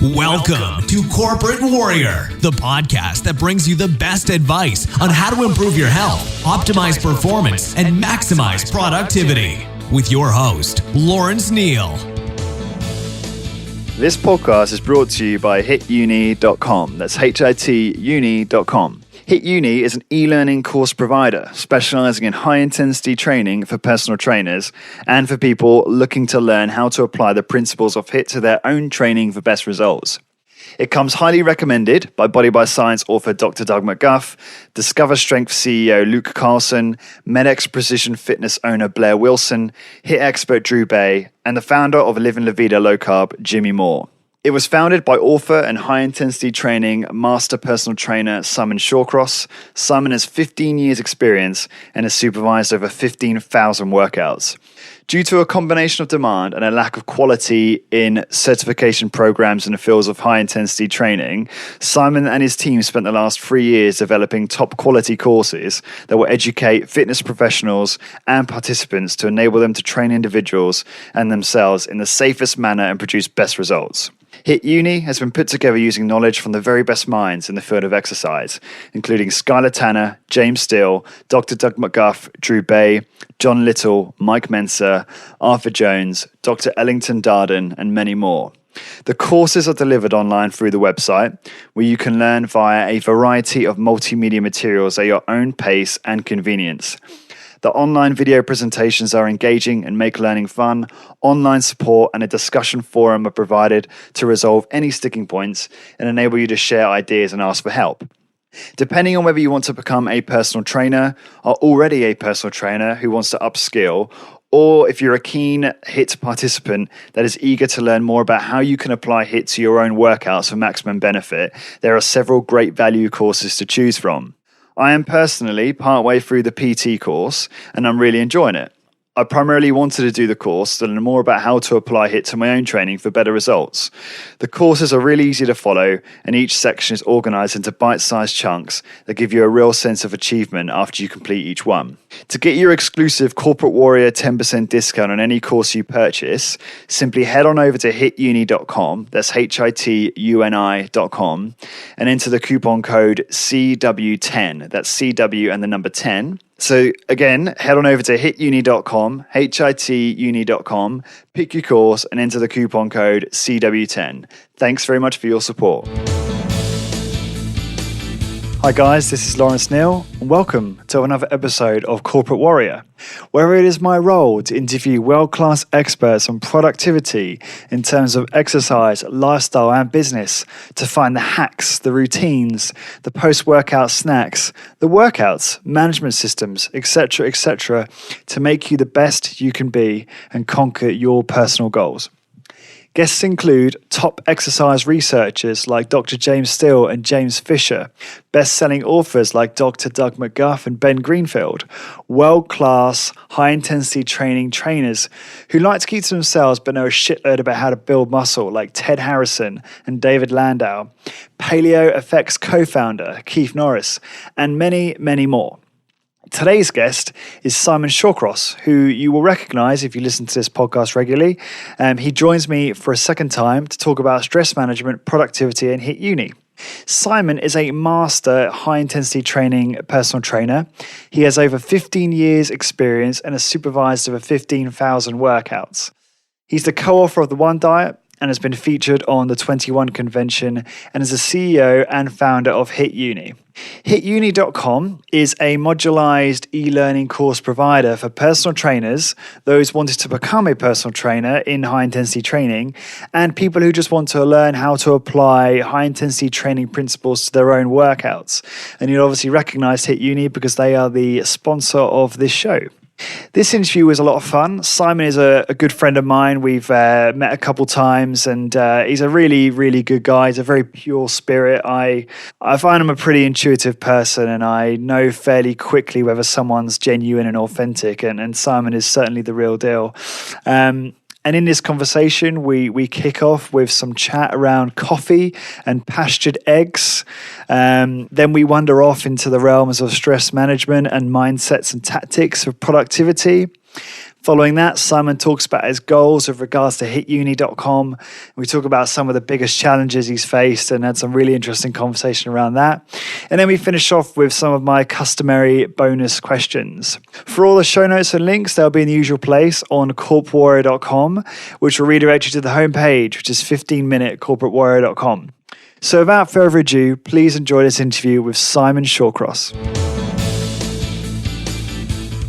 Welcome to Corporate Warrior, the podcast that brings you the best advice on how to improve your health, optimize performance, and maximize productivity. With your host, Lawrence Neal. This podcast is brought to you by hituni.com. That's hituni.com. HitUni is an e-learning course provider specializing in high-intensity training for personal trainers and for people looking to learn how to apply the principles of HIT to their own training for best results. It comes highly recommended by Body by Science author Dr. Doug McGuff, Discover Strength CEO Luke Carlson, MedX Precision Fitness owner Blair Wilson, HIT expert Drew Bay, and the founder of Living La Vida Low Carb, Jimmy Moore. It was founded by author and high-intensity training master personal trainer Simon Shawcross. Simon has 15 years experience and has supervised over 15,000 workouts. Due to a combination of demand and a lack of quality in certification programs in the fields of high-intensity training, Simon and his team spent the last 3 years developing top-quality courses that will educate fitness professionals and participants to enable them to train individuals and themselves in the safest manner and produce best results. HitUni has been put together using knowledge from the very best minds in the field of exercise, including Skylar Tanner, James Steele, Dr. Doug McGuff, Drew Bay, John Little, Mike Mensa, Arthur Jones, Dr. Ellington Darden, and many more. The courses are delivered online through the website, where you can learn via a variety of multimedia materials at your own pace and convenience. The online video presentations are engaging and make learning fun. Online support and a discussion forum are provided to resolve any sticking points and enable you to share ideas and ask for help. Depending on whether you want to become a personal trainer, are already a personal trainer who wants to upskill, or if you're a keen HIT participant that is eager to learn more about how you can apply HIT to your own workouts for maximum benefit, there are several great value courses to choose from. I am personally partway through the PT course and I'm really enjoying it. I primarily wanted to do the course to learn more about how to apply HIT to my own training for better results. The courses are really easy to follow and each section is organized into bite-sized chunks that give you a real sense of achievement after you complete each one. To get your exclusive Corporate Warrior 10% discount on any course you purchase, simply head on over to hituni.com, that's hituni.com, and enter the coupon code CW10, that's CW and the number 10. So again, head on over to hituni.com, hituni.com, pick your course and enter the coupon code CW10. Thanks very much for your support. Hi guys, this is Lawrence Neal and welcome to another episode of Corporate Warrior, where it is my role to interview world-class experts on productivity in terms of exercise, lifestyle and business to find the hacks, the routines, the post-workout snacks, the workouts, management systems, etc., to make you the best you can be and conquer your personal goals. Guests include top exercise researchers like Dr. James Steele and James Fisher, best-selling authors like Dr. Doug McGuff and Ben Greenfield, world-class, high-intensity training trainers who like to keep to themselves but know a shitload about how to build muscle like Ted Harrison and David Landau, Paleo Effects co-founder Keith Norris, and many, many more. Today's guest is Simon Shawcross, who you will recognize if you listen to this podcast regularly. He joins me for a second time to talk about stress management, productivity, and HitUni. Simon is a master high-intensity training personal trainer. He has over 15 years experience and has supervised over 15,000 workouts. He's the co-author of The One Diet and has been featured on the 21 convention and is the CEO and founder of HitUni. HitUni.com is a modularized e-learning course provider for personal trainers, those wanting to become a personal trainer in high-intensity training, and people who just want to learn how to apply high-intensity training principles to their own workouts. And you'll obviously recognize HitUni because they are the sponsor of this show. This interview was a lot of fun. Simon is a good friend of mine. We've met a couple times and he's a really, really good guy. He's a very pure spirit. I find him a pretty intuitive person and I know fairly quickly whether someone's genuine and authentic, and Simon is certainly the real deal. And in this conversation, we kick off with some chat around coffee and pastured eggs. Then we wander off into the realms of stress management and mindsets and tactics of productivity. Following that, Simon talks about his goals with regards to hituni.com. We talk about some of the biggest challenges he's faced and had some really interesting conversation around that. And then we finish off with some of my customary bonus questions. For all the show notes and links, they'll be in the usual place on corpwarrior.com, which will redirect you to the homepage, which is 15minutecorporatewarrior.com. So without further ado, please enjoy this interview with Simon Shawcross.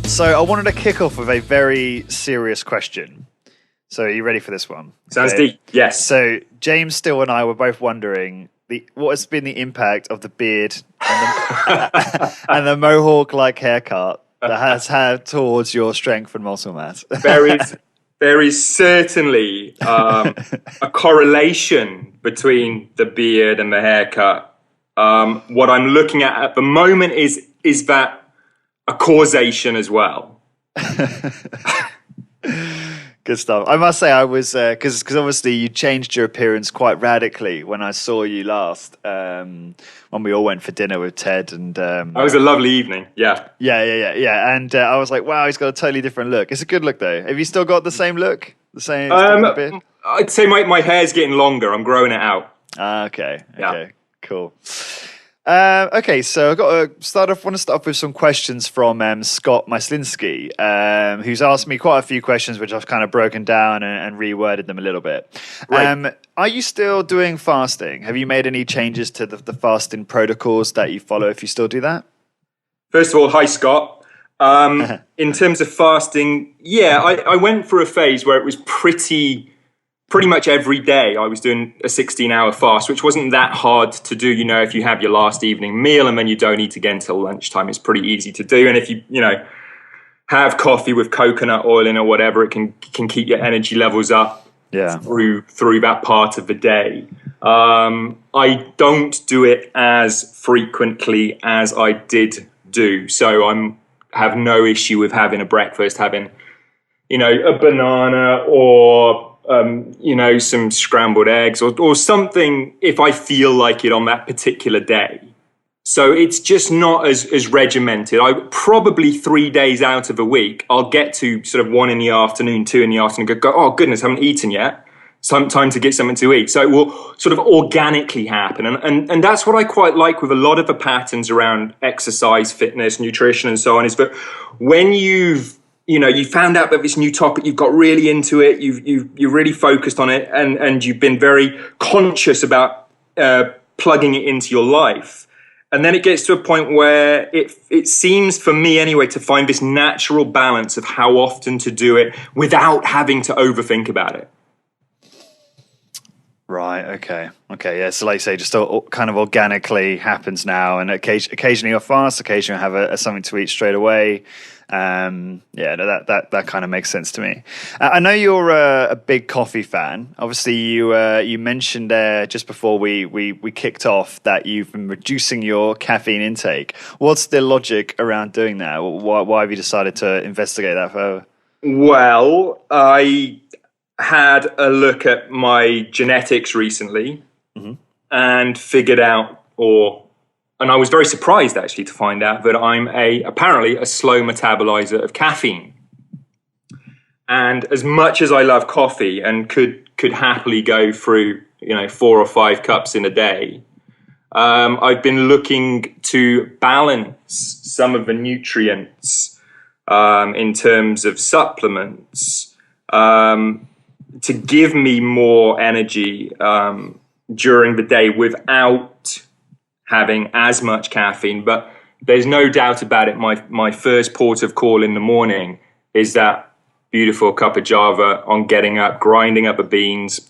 So I wanted to kick off with a very serious question. So are you ready for this one? Sounds deep, yes. So James Still and I were both wondering what has been the impact of the beard and the, and the mohawk-like haircut that has had towards your strength and muscle mass. There is certainly a correlation between the beard and the haircut. What I'm looking at the moment is that a causation as well. Good stuff. I must say I was, because obviously you changed your appearance quite radically when I saw you last, when we all went for dinner with Ted. And that was a lovely evening, yeah. Yeah. And I was like, wow, he's got a totally different look. It's a good look though. Have you still got the same look? The same beard? I'd say my hair's getting longer. I'm growing it out. Okay, cool. Okay, so I've got to start off with some questions from Scott Myslinski, who's asked me quite a few questions, which I've kind of broken down and reworded them a little bit. Right. Are you still doing fasting? Have you made any changes to the fasting protocols that you follow, if you still do that? First of all, hi, Scott. In terms of fasting, I went through a phase where it was pretty much every day I was doing a 16-hour fast, which wasn't that hard to do. If you have your last evening meal and then you don't eat again till lunchtime, it's pretty easy to do. And if you have coffee with coconut oil in or whatever, it can keep your energy levels up through that part of the day. I don't do it as frequently as I did do, so have no issue with having a breakfast, having a banana or some scrambled eggs or something if I feel like it on that particular day. So it's just not as regimented. I probably 3 days out of a week, I'll get to sort of 1 in the afternoon, 2 in the afternoon, go, oh goodness, I haven't eaten yet. Time to get something to eat. So it will sort of organically happen. And that's what I quite like with a lot of the patterns around exercise, fitness, nutrition, and so on, is that when you found out about this new topic, you've got really into it, you're really focused on it, and you've been very conscious about plugging it into your life. And then it gets to a point where it seems, for me anyway, to find this natural balance of how often to do it without having to overthink about it. Right. Okay. Yeah. So, like you say, just kind of organically happens now, and occasionally you'll fast, occasionally you'll have something to eat straight away. That kind of makes sense to me. I know you're a big coffee fan. Obviously, you mentioned just before we kicked off that you've been reducing your caffeine intake. What's the logic around doing that? Why have you decided to investigate that further? Well, I had a look at my genetics recently and figured out, and I was very surprised actually to find out that I'm apparently a slow metabolizer of caffeine. And as much as I love coffee and could happily go through 4 or 5 cups in a day, I've been looking to balance some of the nutrients in terms of supplements to give me more energy during the day without having as much caffeine. But there's no doubt about it, my first port of call in the morning is that beautiful cup of Java on getting up, grinding up the beans,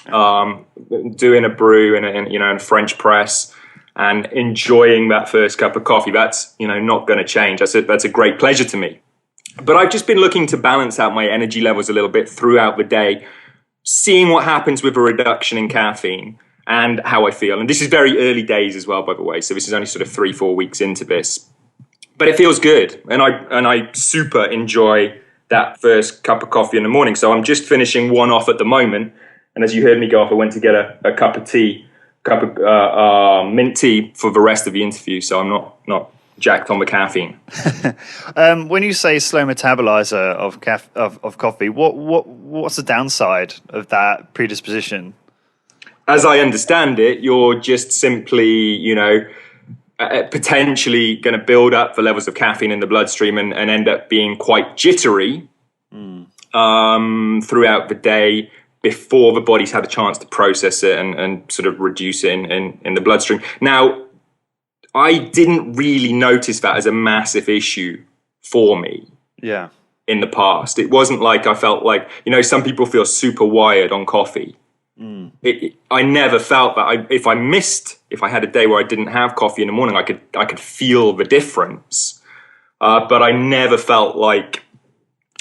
doing a brew in a French press, and enjoying that first cup of coffee. That's not going to change. That's a great pleasure to me. But I've just been looking to balance out my energy levels a little bit throughout the day, seeing what happens with a reduction in caffeine and how I feel. And this is very early days as well, by the way. So this is only sort of 3-4 weeks into this. But it feels good. And I super enjoy that first cup of coffee in the morning. So I'm just finishing one off at the moment. And as you heard me go off, I went to get a cup of mint tea for the rest of the interview. So I'm not jacked on the caffeine. When you say slow metabolizer of coffee, what's the downside of that predisposition? As I understand it, you're just simply, potentially going to build up the levels of caffeine in the bloodstream and end up being quite jittery throughout the day before the body's had a chance to process it and sort of reduce it in the bloodstream. Now, I didn't really notice that as a massive issue for me. Yeah. In the past. It wasn't like I felt like, some people feel super wired on coffee. I never felt that. If I had a day where I didn't have coffee in the morning, I could feel the difference. But I never felt like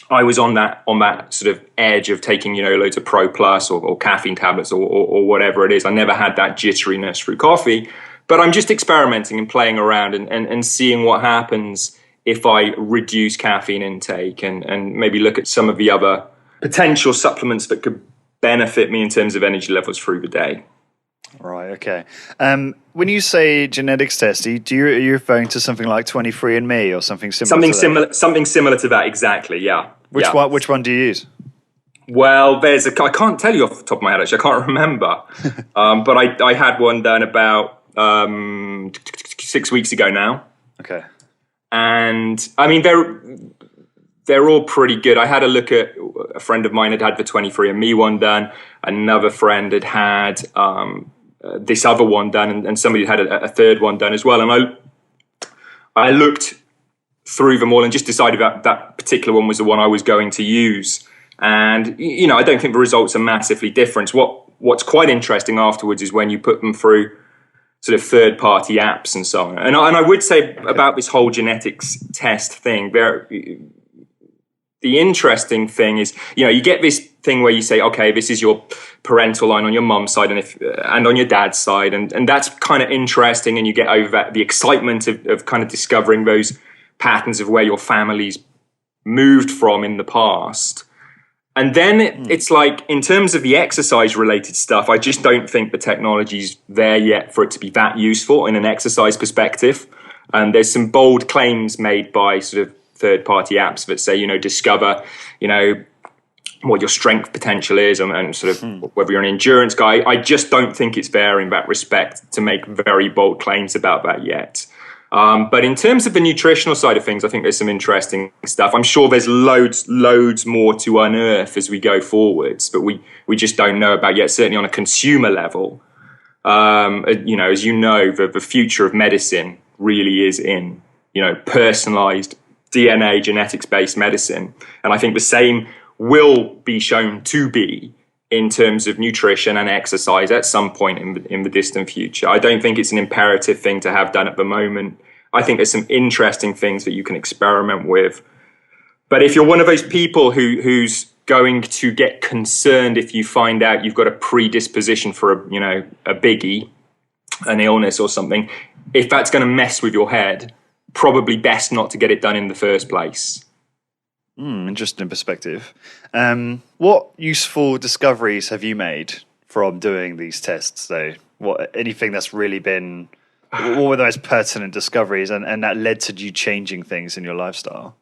I was on that sort of edge of taking, loads of Pro Plus or caffeine tablets or whatever it is. I never had that jitteriness through coffee. But I'm just experimenting and playing around and seeing what happens if I reduce caffeine intake and maybe look at some of the other potential supplements that could benefit me in terms of energy levels through the day. Right, okay. When you say genetics test, are you referring to something like 23andMe or something similar? Something similar to that, exactly, yeah. Which one do you use? Well, I can't tell you off the top of my head, actually. I can't remember. But I had one done about 6 weeks ago now. Okay. And, I mean, they're all pretty good. I had a look at a friend of mine had the 23andMe one done. Another friend had this other one done, and somebody had a third one done as well. And I looked through them all and just decided that particular one was the one I was going to use. And I don't think the results are massively different. What's quite interesting afterwards is when you put them through sort of third-party apps and so on. And I would say about this whole genetics test thing, the interesting thing is, you get this thing where you say, okay, this is your parental line on your mum's side and on your dad's side. And that's kind of interesting. And you get over the excitement of kind of discovering those patterns of where your family's moved from in the past. And then it's like, in terms of the exercise related stuff, I just don't think the technology's there yet for it to be that useful in an exercise perspective. And there's some bold claims made by sort of third-party apps that say, discover, what your strength potential is and sort of whether you're an endurance guy. I just don't think it's there in that respect to make very bold claims about that yet. But in terms of the nutritional side of things, I think there's some interesting stuff. I'm sure there's loads more to unearth as we go forwards, but we just don't know about yet, certainly on a consumer level. As the future of medicine really is in, personalized DNA, genetics-based medicine. And I think the same will be shown to be in terms of nutrition and exercise at some point in the distant future. I don't think it's an imperative thing to have done at the moment. I think there's some interesting things that you can experiment with. But if you're one of those people who's going to get concerned if you find out you've got a predisposition for a biggie, an illness or something, if that's going to mess with your head, probably best not to get it done in the first place. Interesting perspective. What useful discoveries have you made from doing these tests, though? Anything that's really been... What were those pertinent discoveries and that led to you changing things in your lifestyle?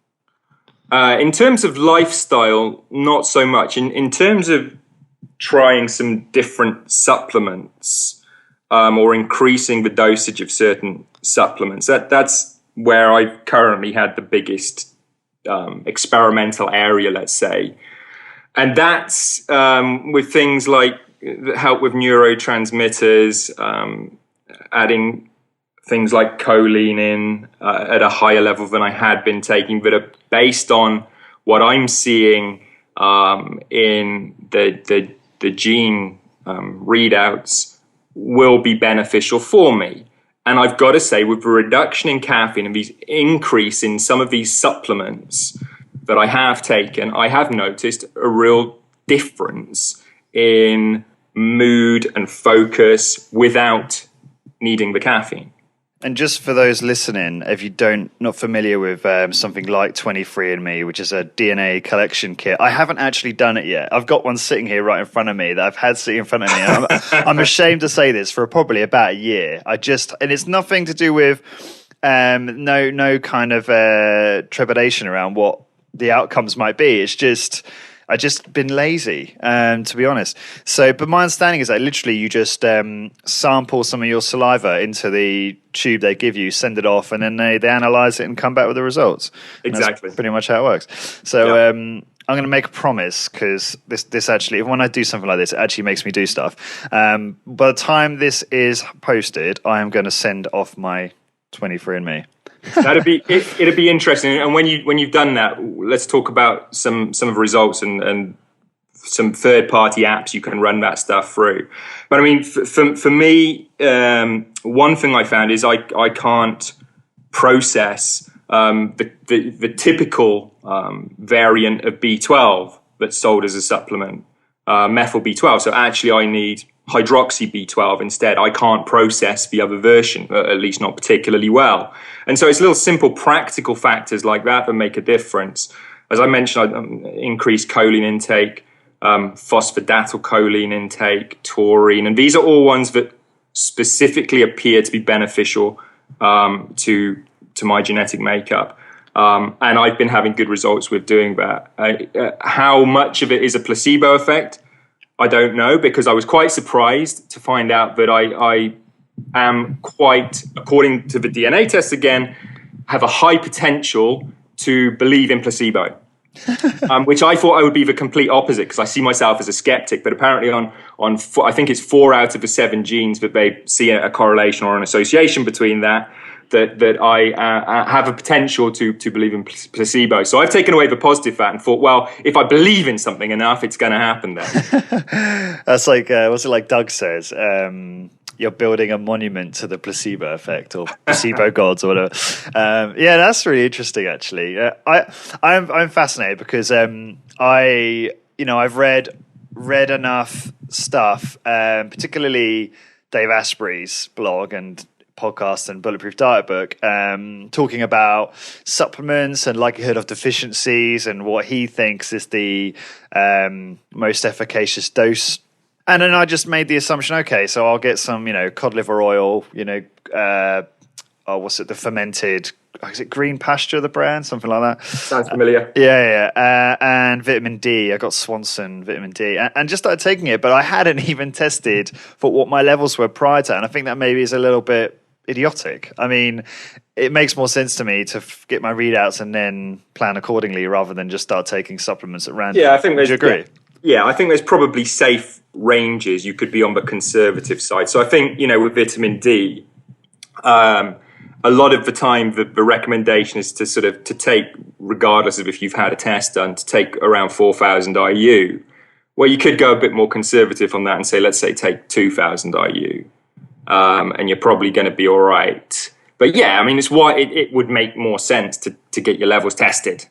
In terms of lifestyle, not so much. In terms of trying some different supplements or increasing the dosage of certain supplements, that's where I've currently had the biggest experimental area, let's say. And that's with things like that help with neurotransmitters, adding things like choline in at a higher level than I had been taking, that are based on what I'm seeing in the gene readouts will be beneficial for me. And I've got to say, with the reduction in caffeine and the increase in some of these supplements that I have taken, I have noticed a real difference in mood and focus without needing the caffeine. And just for those listening, if you not familiar with something like 23andMe, which is a DNA collection kit, I haven't actually done it yet. I've got one sitting here right in front of me that I've had sitting in front of me. I'm ashamed to say this for probably about a year. And it's nothing to do with no kind of trepidation around what the outcomes might be. It's just I've just been lazy, to be honest. So, but my understanding is that literally you just sample some of your saliva into the tube they give you, send it off, and then they analyze it and come back with the results. Exactly. That's pretty much how it works. So I'm going to make a promise, because this actually, when I do something like this, it actually makes me do stuff. By the time this is posted, I am going to send off my 23andMe. It'd be interesting. And when you've done that, let's talk about some of the results and some third party apps you can run that stuff through. But I mean, for me, one thing I found is I can't process the typical variant of B12 that's sold as a supplement, methyl B12. So actually, I need hydroxy B12 instead. I can't process the other version, at least not particularly well. And so it's little simple practical factors like that make a difference. As I mentioned, I increased choline intake, phosphatidylcholine intake, taurine, and these are all ones that specifically appear to be beneficial to my genetic makeup. And I've been having good results with doing that. How much of it is a placebo effect? I don't know, because I was quite surprised to find out that I am quite, according to the DNA test again, have a high potential to believe in placebo, which I thought I would be the complete opposite, because I see myself as a skeptic. But apparently on I think it's 4 out of the 7 genes that they see a correlation or an association between that I have a potential to believe in placebo. So I've taken away the positive fat and thought, well, if I believe in something enough, it's going to happen then. That's like, what's it like Doug says? You're building a monument to the placebo effect, or placebo gods, or whatever. Yeah, that's really interesting, actually. I'm fascinated because I've read enough stuff, particularly Dave Asprey's blog and podcast and Bulletproof Diet book, talking about supplements and likelihood of deficiencies and what he thinks is the most efficacious dose. And then I just made the assumption, okay, so I'll get some, cod liver oil, the fermented, is it Green Pasture, the brand, something like that? Sounds familiar. Yeah. And vitamin D. I got Swanson vitamin D and just started taking it, but I hadn't even tested for what my levels were prior to. And I think that maybe is a little bit idiotic. I mean, it makes more sense to me to get my readouts and then plan accordingly rather than just start taking supplements at random. Yeah, I think would you agree? Yeah, I think there's probably safe ranges. You could be on the conservative side. So I think, with vitamin D, a lot of the time the recommendation is to take, regardless of if you've had a test done, to take around 4,000 IU. Well, you could go a bit more conservative on that and say, let's say take 2,000 IU. And you're probably going to be all right. But yeah, I mean, it's why it would make more sense to get your levels tested.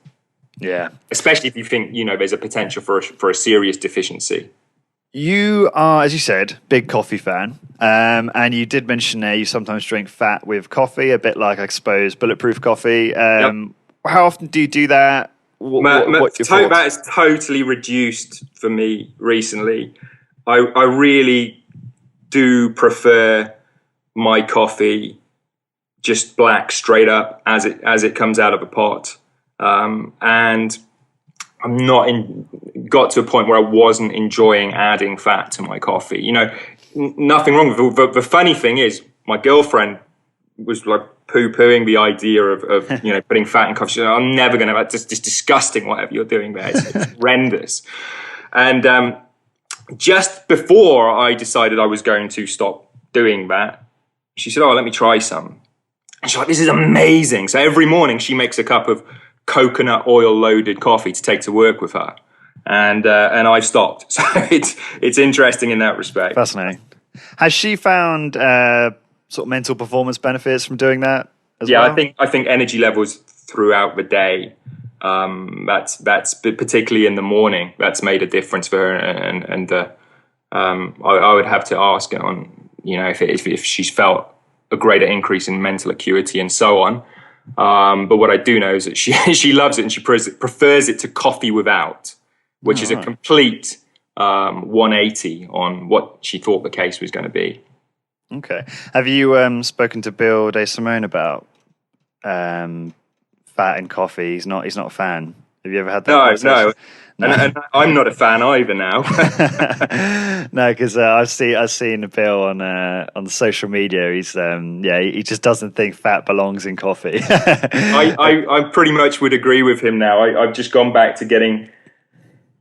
Yeah. Especially if you think, there's a potential for a serious deficiency. You are, as you said, big coffee fan. And you did mention there you sometimes drink fat with coffee, a bit like, I suppose, Bulletproof coffee. Yep. How often do you do that? That has totally reduced for me recently. I really do prefer my coffee just black, straight up, as it comes out of a pot. And I'm not got to a point where I wasn't enjoying adding fat to my coffee. Nothing wrong with it. The funny thing is, my girlfriend was like poo-pooing the idea of putting fat in coffee. She said, I'm never going to. It's just disgusting. Whatever you're doing there, it's horrendous. And just before I decided I was going to stop doing that, she said, "Oh, let me try some." And she's like, "This is amazing." So every morning she makes a cup of coconut oil loaded coffee to take to work with her, and I've stopped. So it's interesting in that respect. Fascinating. Has she found sort of mental performance benefits from doing that as well? I think energy levels throughout the day. That's particularly in the morning. That's made a difference for her, and I would have to ask her on if she's felt a greater increase in mental acuity and so on. But what I do know is that she loves it and she prefers it to coffee without, which is a complete 180 on what she thought the case was going to be. Okay. Have you spoken to Bill De Simone about fat in coffee. He's not a fan. Have you ever had that No, conversation? no. And I'm not a fan either now. No, because I've seen Bill on social media. He's he just doesn't think fat belongs in coffee. I pretty much would agree with him now. I've just gone back to getting.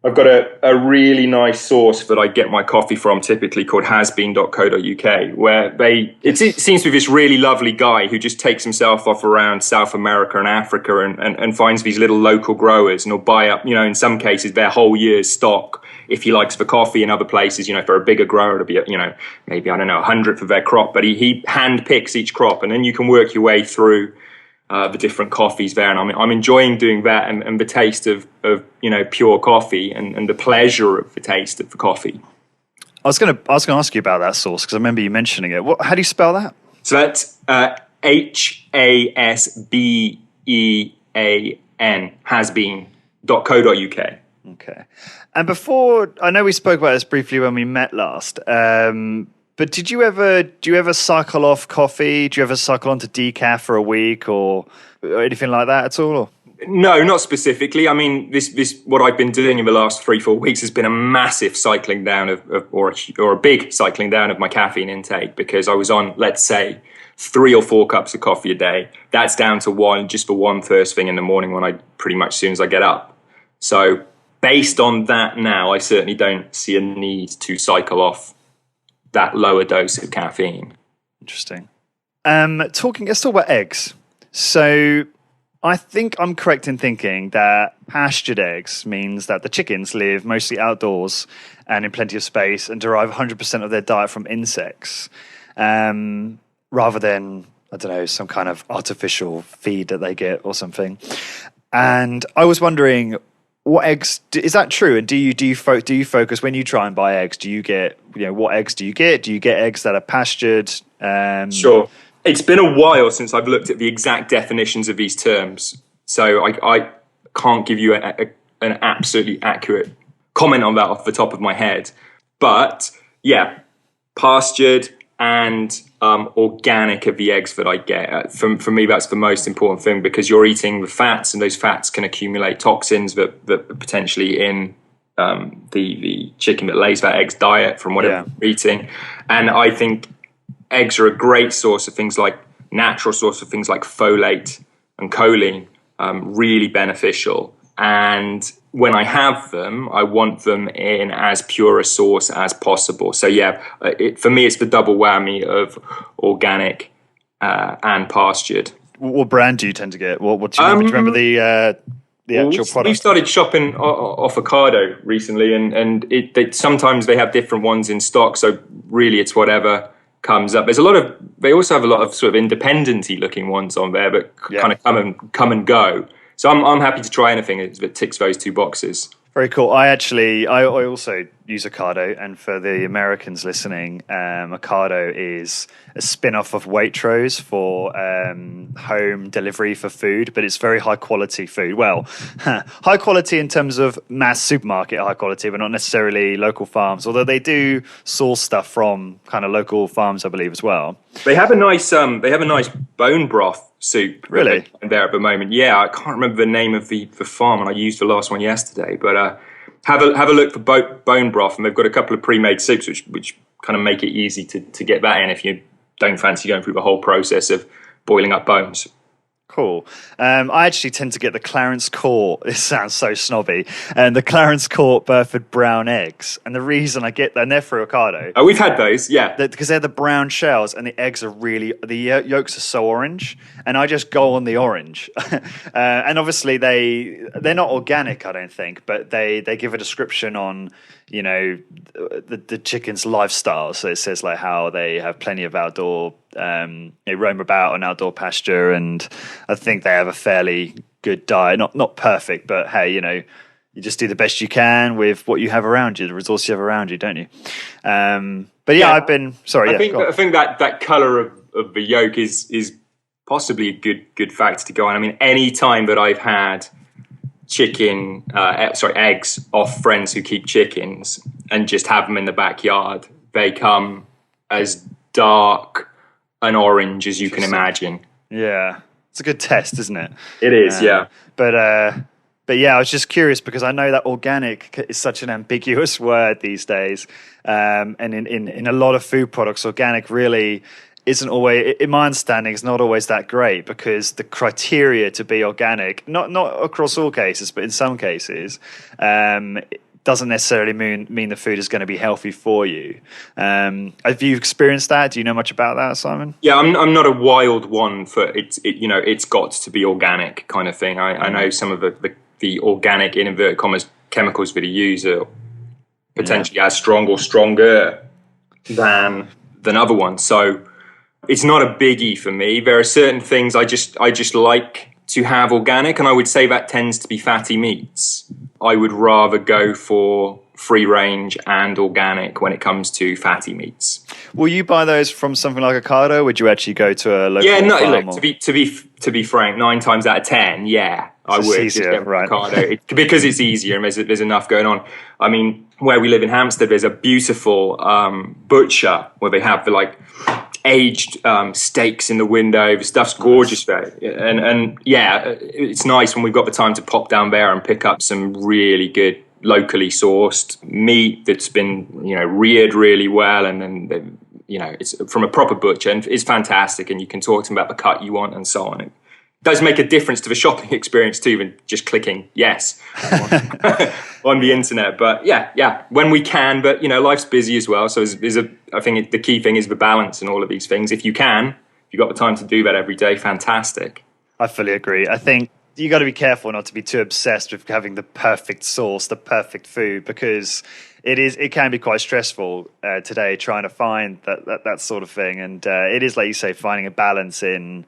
I've got a really nice source that I get my coffee from, typically called hasbeen.co.uk, where it seems to be this really lovely guy who just takes himself off around South America and Africa and finds these little local growers and will buy up, in some cases, their whole year's stock if he likes the coffee. In other places, for a bigger grower, it'll be, maybe, I don't know, 100th of their crop. But he hand picks each crop, and then you can work your way through the different coffees there, and I'm enjoying doing that and the taste of pure coffee and the pleasure of the taste of the coffee. I was going to ask you about that sauce because I remember you mentioning it. How do you spell that? So that's HASBEAN, hasbeen.co.uk. Okay. And before, I know we spoke about this briefly when we met last. But do you ever cycle off coffee? Do you ever cycle onto decaf for a week or anything like that at all? Or? No, not specifically. I mean, this what I've been doing in the last 3-4 weeks has been a massive cycling down or a big cycling down of my caffeine intake, because I was on, let's say, 3 or 4 cups of coffee a day. That's down to 1, just for one first thing in the morning when I pretty much as soon as I get up. So based on that now, I certainly don't see a need to cycle off that lower dose of caffeine. Interesting. Let's talk about eggs. So I think I'm correct in thinking that pastured eggs means that the chickens live mostly outdoors and in plenty of space and derive 100% of their diet from insects, rather than, I don't know, some kind of artificial feed that they get or something. And I was wondering, what eggs is that true? And do you focus when you try and buy eggs? Do you get what eggs do you get? Do you get eggs that are pastured? Sure. It's been a while since I've looked at the exact definitions of these terms, so I can't give you an absolutely accurate comment on that off the top of my head. But yeah, pastured and organic of the eggs that I get. For me, that's the most important thing, because you're eating the fats, and those fats can accumulate toxins that potentially in the chicken that lays that egg's diet from whatever you're eating. And I think eggs are a great source of things like natural source of things like folate and choline, really beneficial. And when I have them, I want them in as pure a source as possible. So for me, it's the double whammy of organic and pastured. What brand do you tend to get? What do you remember the actual product? We've started shopping off Mikado recently, and sometimes they have different ones in stock. So really, it's whatever comes up. They also have a lot of sort of independent-y looking ones on there, but kind of come and go. So I'm happy to try anything that ticks those 2 boxes. Very cool. I also use Mikado, and for the Americans listening, Mikado is a spin-off of Waitrose for home delivery for food, but it's very high quality food. Well, high quality in terms of mass supermarket high quality, but not necessarily local farms, although they do source stuff from kind of local farms, I believe, as well. They have a nice bone broth soup. Really? There at the moment. Yeah, I can't remember the name of the farm, and I used the last one yesterday, but have a look for bone broth, and they've got a couple of pre-made soups which kind of make it easy to get that in if you don't fancy going through the whole process of boiling up bones. Cool. I actually tend to get the Clarence Court. This sounds so snobby. And the Clarence Court Burford brown eggs. And the reason I get them, they're for Mikado. Oh, we've had those, yeah. Because they're the brown shells, and the eggs are the yolks are so orange, and I just go on the orange. And obviously they're not organic, I don't think, but they give a description on, the chicken's lifestyle. So it says like how they have plenty of outdoor, they roam about on outdoor pasture, and I think they have a fairly good diet. Not perfect, but hey, you just do the best you can with what you have around you, the resources you have around you, don't you? But yeah, I've been sorry. I think that color of the yolk is possibly a good factor to go on. I mean, any time that I've had eggs off friends who keep chickens and just have them in the backyard, they come as dark and orange as you can imagine. Yeah. It's a good test, isn't it? It is, yeah. But yeah, I was just curious because I know that organic is such an ambiguous word these days, and in a lot of food products, organic really isn't always, in my understanding, is not always that great, because the criteria to be organic, not across all cases, but in some cases, doesn't necessarily mean the food is going to be healthy for you. Have you experienced that? Do you know much about that, Simon? Yeah, I'm not a wild one for it. It's got to be organic kind of thing. I know some of the organic, in inverted commas, chemicals that are used are potentially as strong or stronger than other ones. So it's not a biggie for me. There are certain things I just like to have organic, and I would say that tends to be fatty meats. I would rather go for free range and organic when it comes to fatty meats. Will you buy those from something like Mikado? Would you actually go to a local farm? Look, to be frank, 9 times out of 10, yeah, I would. Easier, right? Mikado because it's easier and there's enough going on. I mean, where we live in Hampstead, there's a beautiful butcher where they have the aged steaks in the window. The stuff's gorgeous there, and yeah, it's nice when we've got the time to pop down there and pick up some really good locally sourced meat that's been reared really well, and then it's from a proper butcher, and it's fantastic, and you can talk to them about the cut you want and so on. It does make a difference to the shopping experience too than just clicking yes on the internet. But yeah, when we can, but life's busy as well, so I think the key thing is the balance in all of these things. If you've got the time to do that every day, fantastic. I fully agree. I think you got to be careful not to be too obsessed with having the perfect sauce, the perfect food, because it can be quite stressful today trying to find that sort of thing. And it is, like you say, finding a balance in,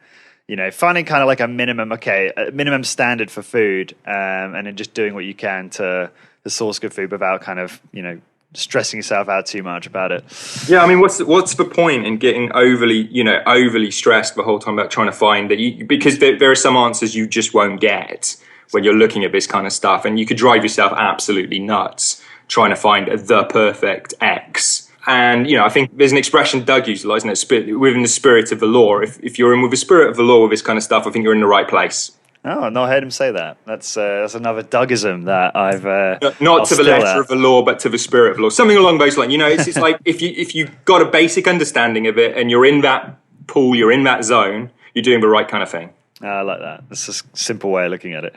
finding kind of like a minimum standard for food, and then just doing what you can to source good food without kind of, stressing yourself out too much about it. Yeah, I mean, what's the point in getting overly stressed the whole time about trying to find that? Because there are some answers you just won't get when you're looking at this kind of stuff, and you could drive yourself absolutely nuts trying to find the perfect X. And I think there's an expression Doug used a lot, isn't it? Within the spirit of the law. If you're in with the spirit of the law with this kind of stuff, I think you're in the right place. Oh, I've not heard him say that. That's another Dougism that I've not to the letter of the law, but to the spirit of the law. Something along those lines. It's like if you got a basic understanding of it and you're in that pool, you're in that zone, you're doing the right kind of thing. I like that. That's a simple way of looking at it.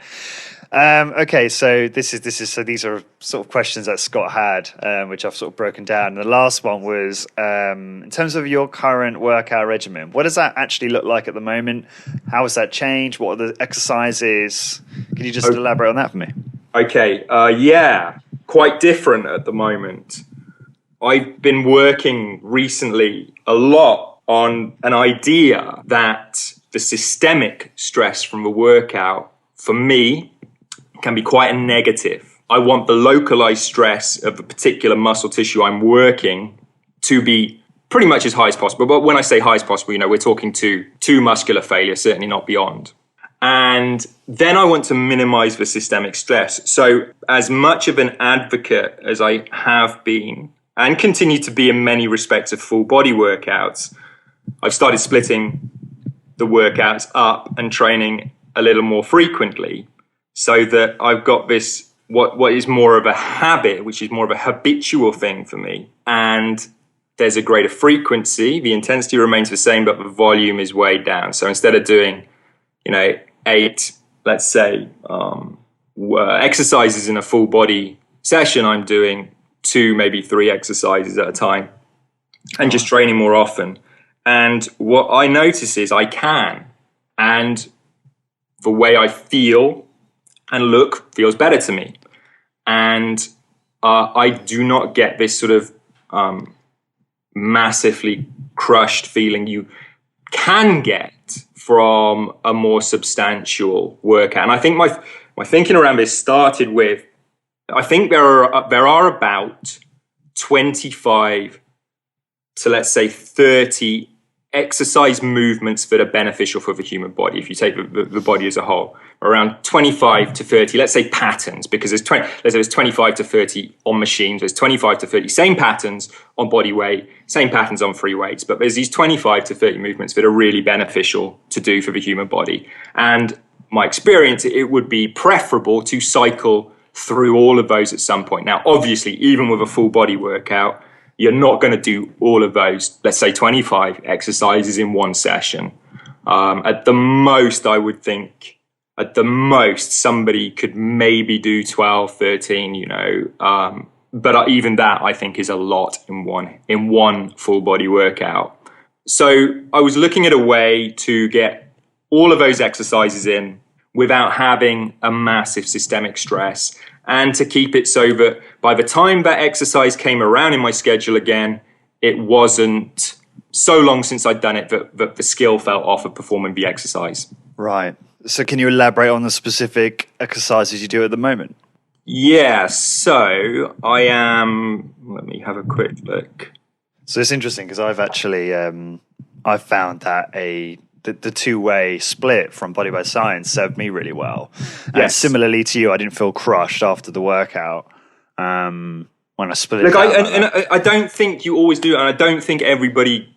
Okay, so these are sort of questions that Scott had, which I've sort of broken down. And the last one was, in terms of your current workout regimen, what does that actually look like at the moment? How has that changed? What are the exercises? Can you just elaborate on that for me? Okay, yeah, quite different at the moment. I've been working recently a lot on an idea that the systemic stress from the workout, for me, can be quite a negative. I want the localized stress of a particular muscle tissue I'm working to be pretty much as high as possible. But when I say high as possible, we're talking to muscular failure, certainly not beyond. And then I want to minimize the systemic stress. So as much of an advocate as I have been and continue to be in many respects of full body workouts, I've started splitting the workouts up and training a little more frequently, so that I've got this, what is more of a habit, which is more of a habitual thing for me. And there's a greater frequency. The intensity remains the same, but the volume is weighed down. So instead of doing, 8, let's say, exercises in a full body session, I'm doing 2, maybe 3 exercises at a time and just training more often. And what I notice is I can, and the way I feel and look feels better to me. And I do not get this sort of massively crushed feeling you can get from a more substantial workout. And I think my thinking around this started with, I think there are about 25 to, let's say, 30 exercise movements that are beneficial for the human body, if you take the body as a whole, around 25 to 30, let's say patterns, because let's say there's 25 to 30 on machines, there's 25 to 30 same patterns on body weight, same patterns on free weights, but there's these 25 to 30 movements that are really beneficial to do for the human body. And my experience, it would be preferable to cycle through all of those at some point. Now, obviously, even with a full body workout, you're not going to do all of those, let's say 25 exercises in one session. At the most, I would think, somebody could maybe do 12, 13, but even that, I think, is a lot in one full body workout. So I was looking at a way to get all of those exercises in without having a massive systemic stress, and to keep it so that by the time that exercise came around in my schedule again, it wasn't so long since I'd done it that the skill fell off of performing the exercise. Right. So can you elaborate on the specific exercises you do at the moment? Yeah, so let me have a quick look. So it's interesting because I've actually, I've found that the two-way split from Body by Science served me really well. And yes. Similarly to you, I didn't feel crushed after the workout when I split it Look, down. I don't think you always do, and I don't think everybody,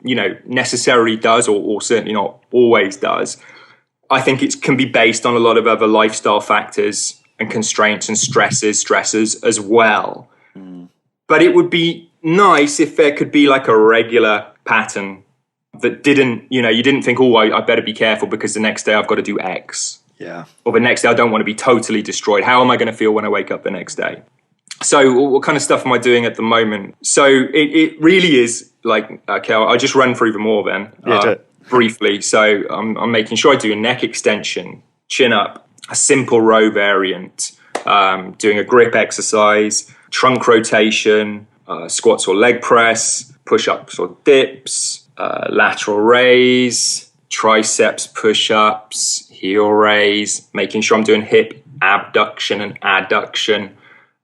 necessarily does, or certainly not always does. I think it can be based on a lot of other lifestyle factors and constraints and stressors as well. Mm. But it would be nice if there could be like a regular pattern that didn't, you didn't think, I better be careful because the next day I've got to do X. Yeah. Or the next day I don't want to be totally destroyed. How am I going to feel when I wake up the next day? So what kind of stuff am I doing at the moment? So it really is like, okay, I'll just run through them all then. Yeah, do it. Briefly. So I'm making sure I do a neck extension, chin up, a simple row variant, doing a grip exercise, trunk rotation, squats or leg press, push-ups or dips, lateral raise, triceps push-ups, heel raise, making sure I'm doing hip abduction and adduction,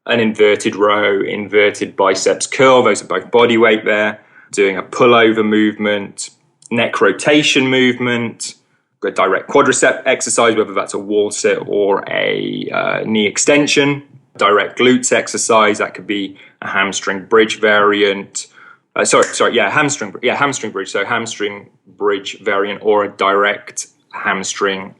an inverted row, inverted biceps curl. Those are both body weight there. Doing a pullover movement, neck rotation movement, a direct quadricep exercise, whether that's a wall sit or a knee extension, direct glutes exercise, that could be a hamstring bridge variant. Hamstring bridge. So hamstring bridge variant or a direct hamstring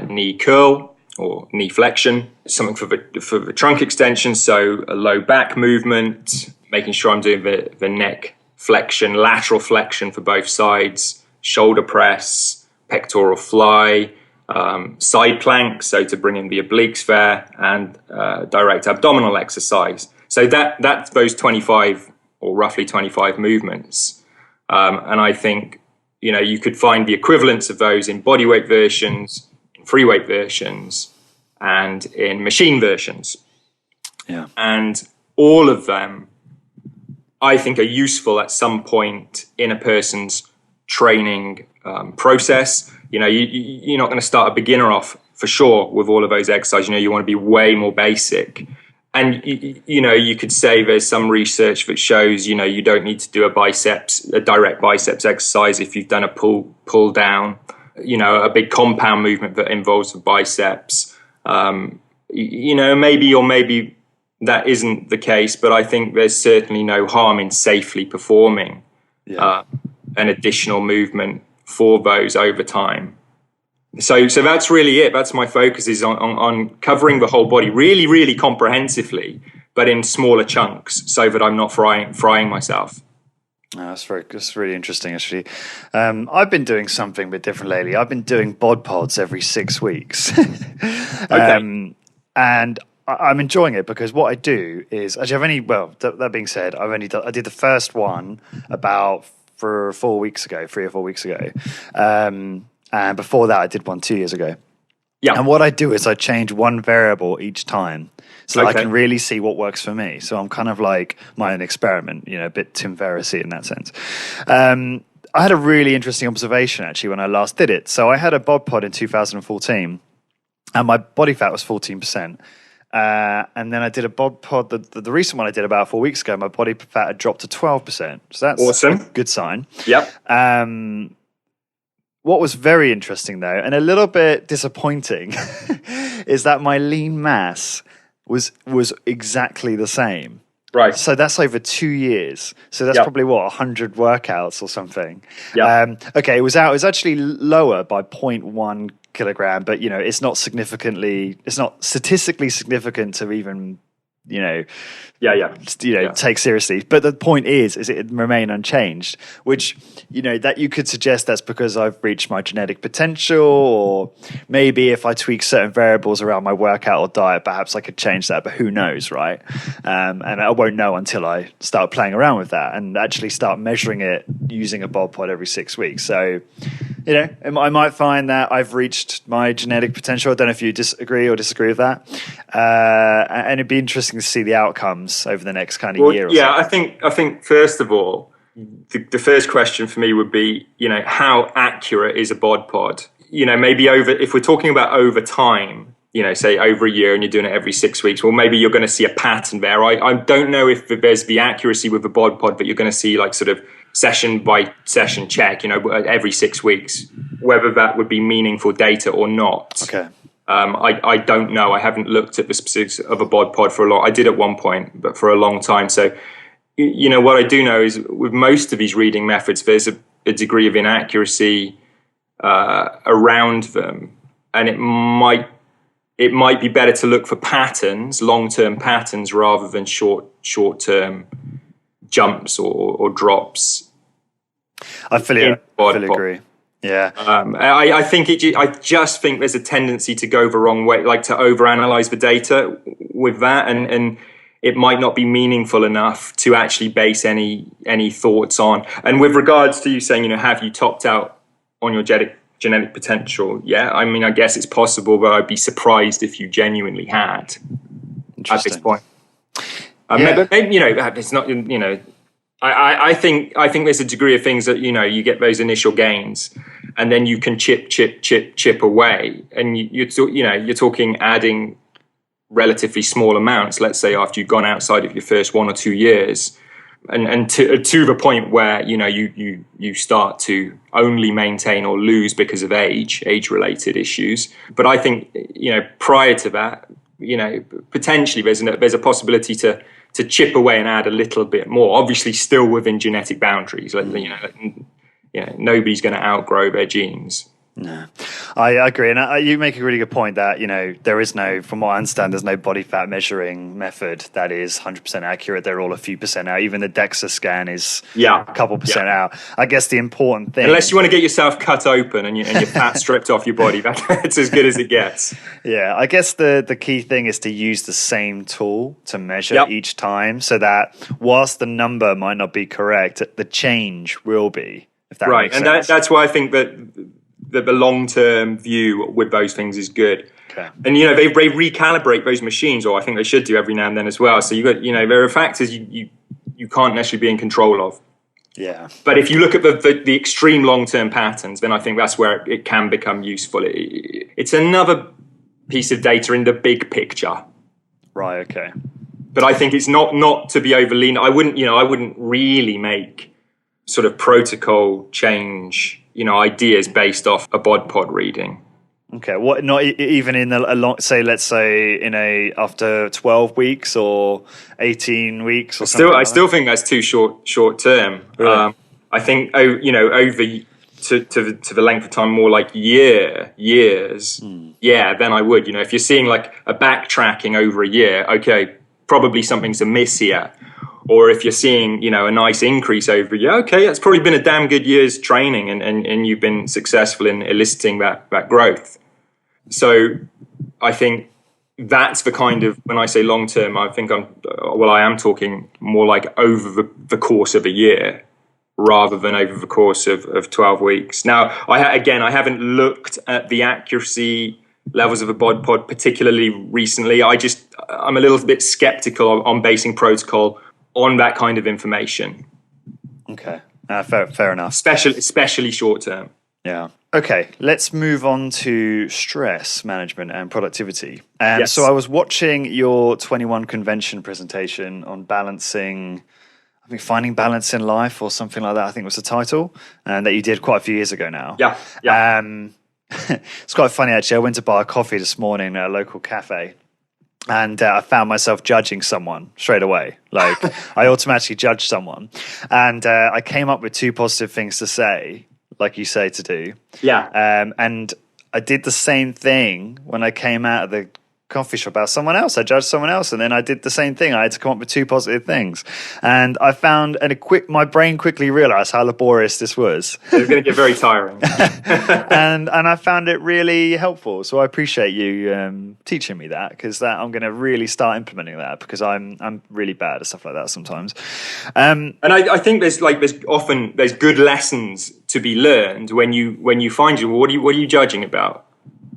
knee curl or knee flexion. Something for the trunk extension. So a low back movement, making sure I'm doing the neck flexion, lateral flexion for both sides, shoulder press, pectoral fly, side plank, so to bring in the obliques there, and direct abdominal exercise. So that's those 25 or roughly 25 movements. And I think, you could find the equivalents of those in bodyweight versions, in free weight versions, and in machine versions. Yeah. And all of them, I think, are useful at some point in a person's training process. You're not going to start a beginner off for sure with all of those exercises. You want to be way more basic. And, you could say there's some research that shows, you don't need to do a direct biceps exercise if you've done a pull down, a big compound movement that involves the biceps. Maybe that isn't the case, but I think there's certainly no harm in safely performing an additional movement for those over time. So that's really it. That's my focus, is on covering the whole body really, really comprehensively, but in smaller chunks so that I'm not frying myself. That's really interesting, actually. I've been doing something a bit different lately. I've been doing bod pods every 6 weeks. Okay. And I'm enjoying it because what I do is, actually, that being said, I did the first one about 3 or 4 weeks ago. And before that, I did one 2 years ago. Yeah. And what I do is I change one variable each time so that I can really see what works for me. So I'm kind of like my own experiment, a bit Tim Ferriss-y in that sense. I had a really interesting observation, actually, when I last did it. So I had a bod pod in 2014, and my body fat was 14%. And then I did a bod pod, the recent one I did about 4 weeks ago, my body fat had dropped to 12%. So that's awesome. a good sign. Yep. what was very interesting though, and a little bit disappointing, is that my lean mass was exactly the same. Right. So that's over 2 years. So that's probably 100 workouts or something. Yeah. Okay, it was actually lower by 0.1 kilogram, but it's not statistically significant to even take seriously. But the point is it remain unchanged, which that you could suggest that's because I've reached my genetic potential, or maybe if I tweak certain variables around my workout or diet, perhaps I could change that. But who knows, right? And I won't know until I start playing around with that and actually start measuring it using a bod pod every 6 weeks. So I might find that I've reached my genetic potential. I don't know if you disagree with that. And it'd be interesting to see the outcomes over the next kind of year or so. I think first of all, the first question for me would be, how accurate is a bod pod? Maybe if we're talking about over time, say over a year and you're doing it every 6 weeks, well, maybe you're going to see a pattern there. I don't know if there's the accuracy with a bod pod, but you're going to see like sort of session by session check, every 6 weeks, whether that would be meaningful data or not. Okay. I don't know. I haven't looked at the specifics of a bod pod for a long. I did at one point, but for a long time. So, what I do know is with most of these reading methods, there's a degree of inaccuracy around them, and it might be better to look for patterns, long-term patterns, rather than short-term jumps or drops. I fully agree. Yeah. I think I just think there's a tendency to go the wrong way, like to overanalyze the data with that, and it might not be meaningful enough to actually base any thoughts on. And with regards to you saying, have you topped out on your genetic potential? Yeah, I mean, I guess it's possible, but I'd be surprised if you genuinely had at this point. But maybe, it's not, I think there's a degree of things that, you get those initial gains and then you can chip away. And you're talking adding relatively small amounts, let's say after you've gone outside of your first 1 or 2 years, and to the point where, you start to only maintain or lose because of age-related issues. But I think, prior to that, potentially there's a possibility to chip away and add a little bit more, obviously still within genetic boundaries. Nobody's going to outgrow their genes. No, I agree. And you make a really good point that, there is from what I understand, there's no body fat measuring method that is 100% accurate. They're all a few percent out. Even the DEXA scan is a couple percent out. I guess the important thing... Unless you want to get yourself cut open and your fat stripped off your body, that's as good as it gets. Yeah, I guess the key thing is to use the same tool to measure each time, so that whilst the number might not be correct, the change will be, if that makes sense. And that's why I think that the long-term view with those things is good. Okay. And, they recalibrate those machines, or I think they should do every now and then as well. So there are factors you can't necessarily be in control of. Yeah. But if you look at the extreme long-term patterns, then I think that's where it can become useful. It's another piece of data in the big picture. Right, okay. But I think it's not to be overly... I wouldn't really make sort of protocol change ideas based off a bod pod reading. Okay, what? Not even in a long, let's say after 12 weeks or 18 weeks or something. I still think that's too short term. Really? I think over to the length of time, more like years. Yeah, then I would. If you're seeing like a backtracking over a year, okay, probably something's amiss here. Or if you're seeing, a nice increase over a year, okay, that's probably been a damn good year's training and you've been successful in eliciting that growth. So I think that's the kind of, when I say long term, I think I am talking more like over the course of a year rather than over the course of 12 weeks. Now, I haven't looked at the accuracy levels of a bod pod particularly recently. I'm a little bit skeptical on basing protocol on that kind of information. Okay, fair enough. Especially short term. Yeah. Okay, let's move on to stress management and productivity. Yes. So I was watching your 21 convention presentation on balancing, I think Finding Balance in Life or something like that, I think was the title, and that you did quite a few years ago now. Yeah. It's quite funny, actually. I went to buy a coffee this morning at a local cafe, and I found myself judging someone straight away. Like, I automatically judged someone. And I came up with 2 positive things to say, like you say to do. Yeah. And I did the same thing when I came out of the coffee shop about someone else. I judged someone else, and then I did the same thing. I had to come up with 2 positive things, and I found, and my brain quickly realized how laborious this was. It was going to get very tiring. and I found it really helpful. So I appreciate you teaching me that, because I'm going to really start implementing that, because I'm really bad at stuff like that sometimes. And I think there's often good lessons to be learned when you find what are you judging about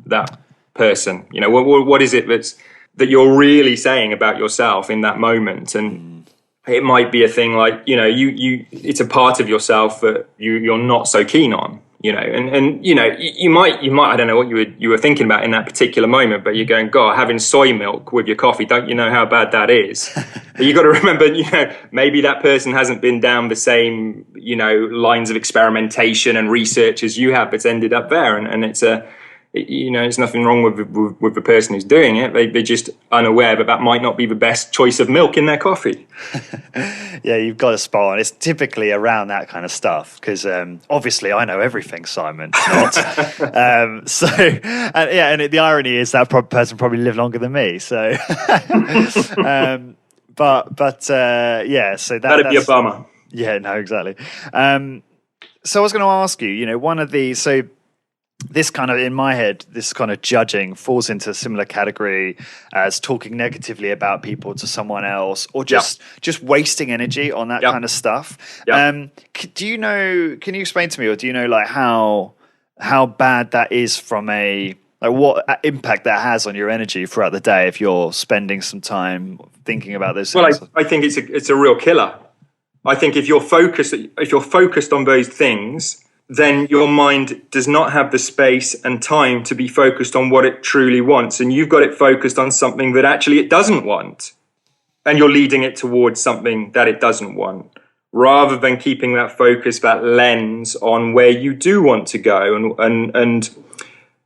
that person? You know, what is it that you're really saying about yourself in that moment? And it might be a thing like, you know, you it's a part of yourself that you're not so keen on, you know, and you know, you might I don't know what you were thinking about in that particular moment, but you're going, God, having soy milk with your coffee, don't you know how bad that is? But you got to remember, you know, maybe that person hasn't been down the same, you know, lines of experimentation and research as you have, but it's ended up there, and it's you know, there's nothing wrong with the person who's doing it. They're just unaware that might not be the best choice of milk in their coffee. Yeah, you've got to spot on. It's typically around that kind of stuff, because obviously I know everything, Simon. Not. And the irony is that person probably lived longer than me. So, but yeah, so that'd be a bummer. Yeah, no, exactly. So I was going to ask you, you know, this kind of, in my head, this kind of judging falls into a similar category as talking negatively about people to someone else, or just wasting energy on that kind of stuff. Can you explain to me, or do you know, like, how bad that is from what impact that has on your energy throughout the day if you're spending some time thinking about those things? Well, I think it's a real killer. I think if you're focused on those things, then your mind does not have the space and time to be focused on what it truly wants. And you've got it focused on something that actually it doesn't want. And you're leading it towards something that it doesn't want, rather than keeping that focus, that lens on where you do want to go. And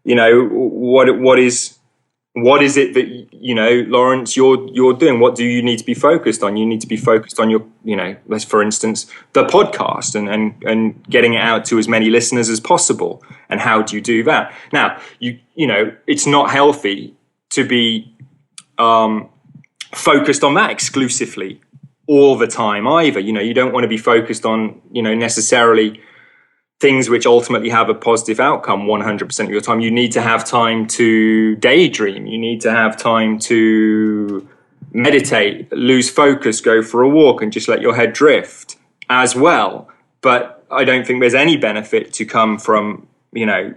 you know, what is it that, you know, Lawrence, you're doing? What do you need to be focused on? You need to be focused on your, you know, let's, for instance, the podcast and getting it out to as many listeners as possible. And how do you do that? Now, you know, it's not healthy to be focused on that exclusively all the time either. You know, you don't want to be focused on, you know, necessarily things which ultimately have a positive outcome 100% of your time. You need to have time to daydream. You need to have time to meditate, lose focus, go for a walk, and just let your head drift as well. But I don't think there's any benefit to come from, you know,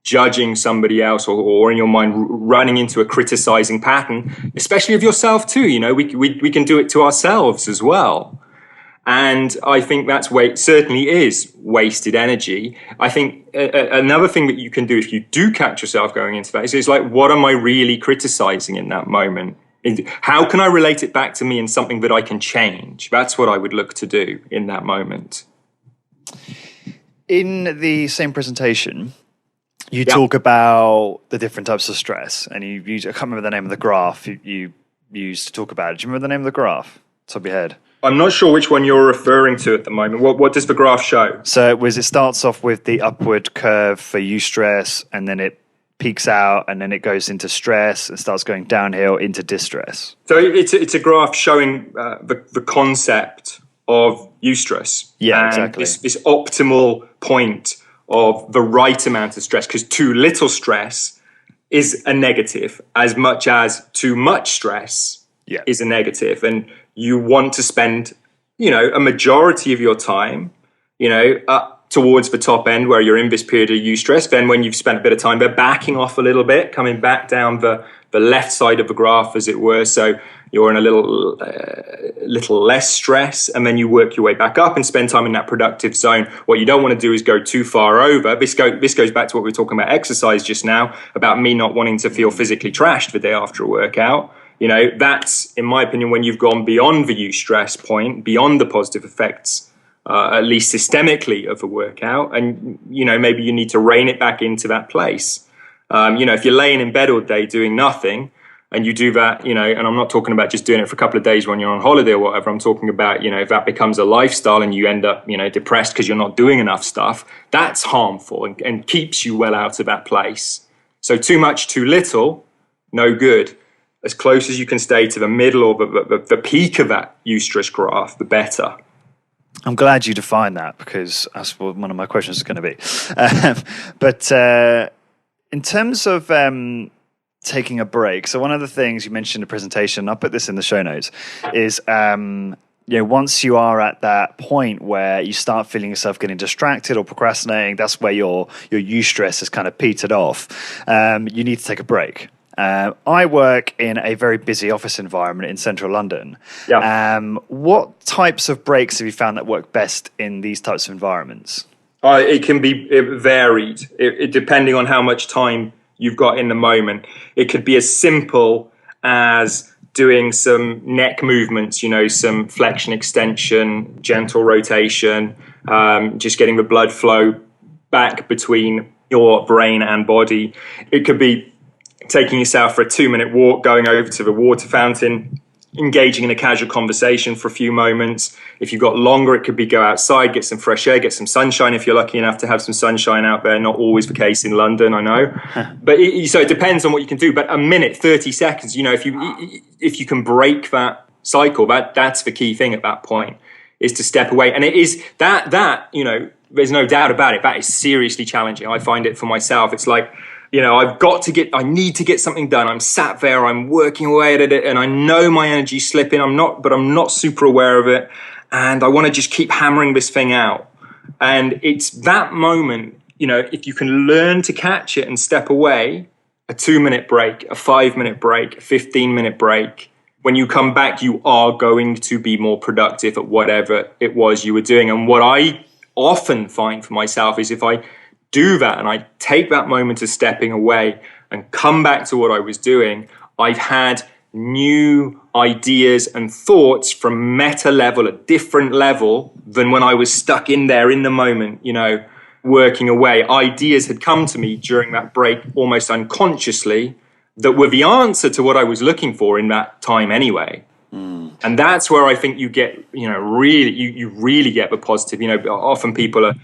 judging somebody else, or in your mind running into a criticizing pattern, especially of yourself too. You know, we can do it to ourselves as well. And I think that's certainly is wasted energy. I think another thing that you can do if you do catch yourself going into that is like, what am I really criticizing in that moment? How can I relate it back to me in something that I can change? That's what I would look to do in that moment. In the same presentation, you talk about the different types of stress, and you use, I can't remember the name of the graph you used to talk about it. Do you remember the name of the graph? Top of your head. I'm not sure which one you're referring to at the moment. What does the graph show? So it starts off with the upward curve for eustress, and then it peaks out, and then it goes into stress and starts going downhill into distress. So it's a graph showing the concept of eustress. Yeah, and exactly. This optimal point of the right amount of stress, because too little stress is a negative, as much as too much stress is a negative. And you want to spend, you know, a majority of your time, you know, up towards the top end where you're in this period of eustress. Then when you've spent a bit of time, they're backing off a little bit, coming back down the left side of the graph, as it were. So you're in a little less stress, and then you work your way back up and spend time in that productive zone. What you don't want to do is go too far over. This goes back to what we were talking about exercise just now, about me not wanting to feel physically trashed the day after a workout. That's, in my opinion, when you've gone beyond the eustress point, beyond the positive effects, at least systemically, of a workout. And, maybe you need to rein it back into that place. If you're laying in bed all day doing nothing, and you do that, and I'm not talking about just doing it for a couple of days when you're on holiday or whatever. I'm talking about, if that becomes a lifestyle and you end up, depressed because you're not doing enough stuff, that's harmful and keeps you well out of that place. So too much, too little, no good. As close as you can stay to the middle or the peak of that eustress graph, the better. I'm glad you defined that, because that's what one of my questions is going to be. But in terms of taking a break, so one of the things you mentioned in the presentation, I'll put this in the show notes, is once you are at that point where you start feeling yourself getting distracted or procrastinating, that's where your eustress is kind of petered off. You need to take a break. I work in a very busy office environment in central London. Yeah. What types of breaks have you found that work best in these types of environments? It can be varied, depending on how much time you've got in the moment. It could be as simple as doing some neck movements, some flexion, extension, gentle rotation, just getting the blood flow back between your brain and body. It could be taking yourself for a 2-minute walk, going over to the water fountain, engaging in a casual conversation for a few moments. If you've got longer, it could be go outside, get some fresh air, get some sunshine if you're lucky enough to have some sunshine out there. Not always the case in London, I know. But so it depends on what you can do. But a minute, 30 seconds, if you can break that cycle, that's the key thing at that point, is to step away. And it is that there's no doubt about it, that is seriously challenging. I find it for myself. It's like, I need to get something done. I'm sat there, I'm working away at it, and I know my energy's slipping. I'm not super aware of it. And I want to just keep hammering this thing out. And it's that moment, if you can learn to catch it and step away, a 2-minute break, a 5-minute break, a 15-minute break, when you come back, you are going to be more productive at whatever it was you were doing. And what I often find for myself is if I do that and I take that moment of stepping away and come back to what I was doing, I've had new ideas and thoughts from meta level, a different level than when I was stuck in there in the moment, working away. Ideas had come to me during that break almost unconsciously that were the answer to what I was looking for in that time anyway. And that's where I think you get, really, you really get the positive. Often people are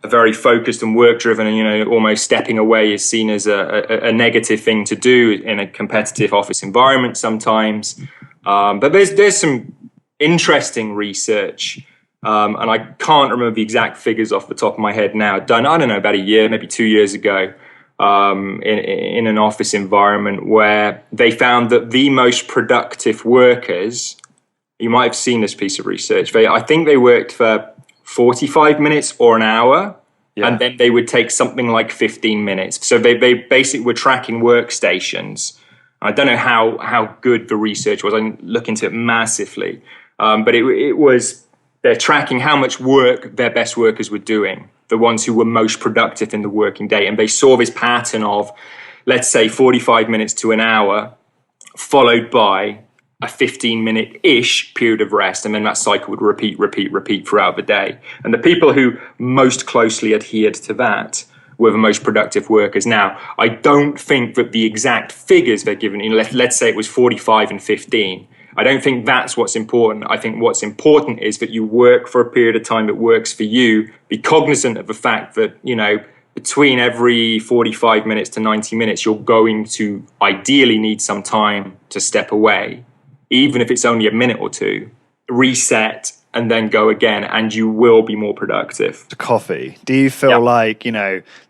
very focused and work driven, and almost stepping away is seen as a negative thing to do in a competitive office environment sometimes. But there's some interesting research, and I can't remember the exact figures off the top of my head now, done, I don't know, about a year, maybe 2 years ago, in an office environment where they found that the most productive workers, you might have seen this piece of research, I think they worked for 45 minutes or an hour, and then they would take something like 15 minutes. So they basically were tracking workstations. I don't know how good the research was. I didn't look into it massively. But it was, they're tracking how much work their best workers were doing, the ones who were most productive in the working day. And they saw this pattern of, let's say, 45 minutes to an hour, followed by a 15-minute-ish period of rest, and then that cycle would repeat throughout the day. And the people who most closely adhered to that were the most productive workers. Now, I don't think that the exact figures they're given, let's say it was 45 and 15, I don't think that's what's important. I think what's important is that you work for a period of time that works for you, be cognizant of the fact that, between every 45 minutes to 90 minutes, you're going to ideally need some time to step away, even if it's only a minute or two, reset, and then go again, and you will be more productive. Coffee. Do you feel like,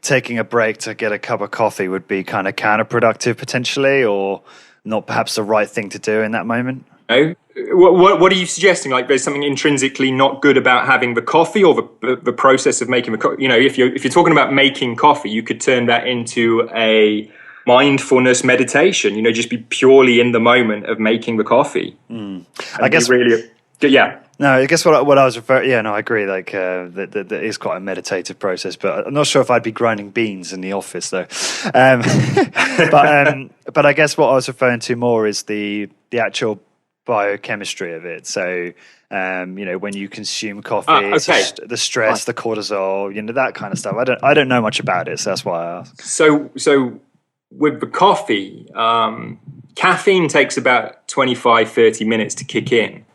taking a break to get a cup of coffee would be kind of counterproductive potentially, or not perhaps the right thing to do in that moment? No. What are you suggesting? Like there's something intrinsically not good about having the coffee, or the process of making the coffee? If you're talking about making coffee, you could turn that into a mindfulness meditation, just be purely in the moment of making the coffee. I guess really Yeah. No, I guess what I was referring. Yeah, no, I agree. Like that is quite a meditative process, but I'm not sure if I'd be grinding beans in the office though. But I guess what I was referring to more is the actual biochemistry of it. So when you consume coffee, okay. the stress, the cortisol, that kind of stuff. I don't know much about it, so that's why I ask. So with the coffee, caffeine takes about 25-30 minutes to kick in.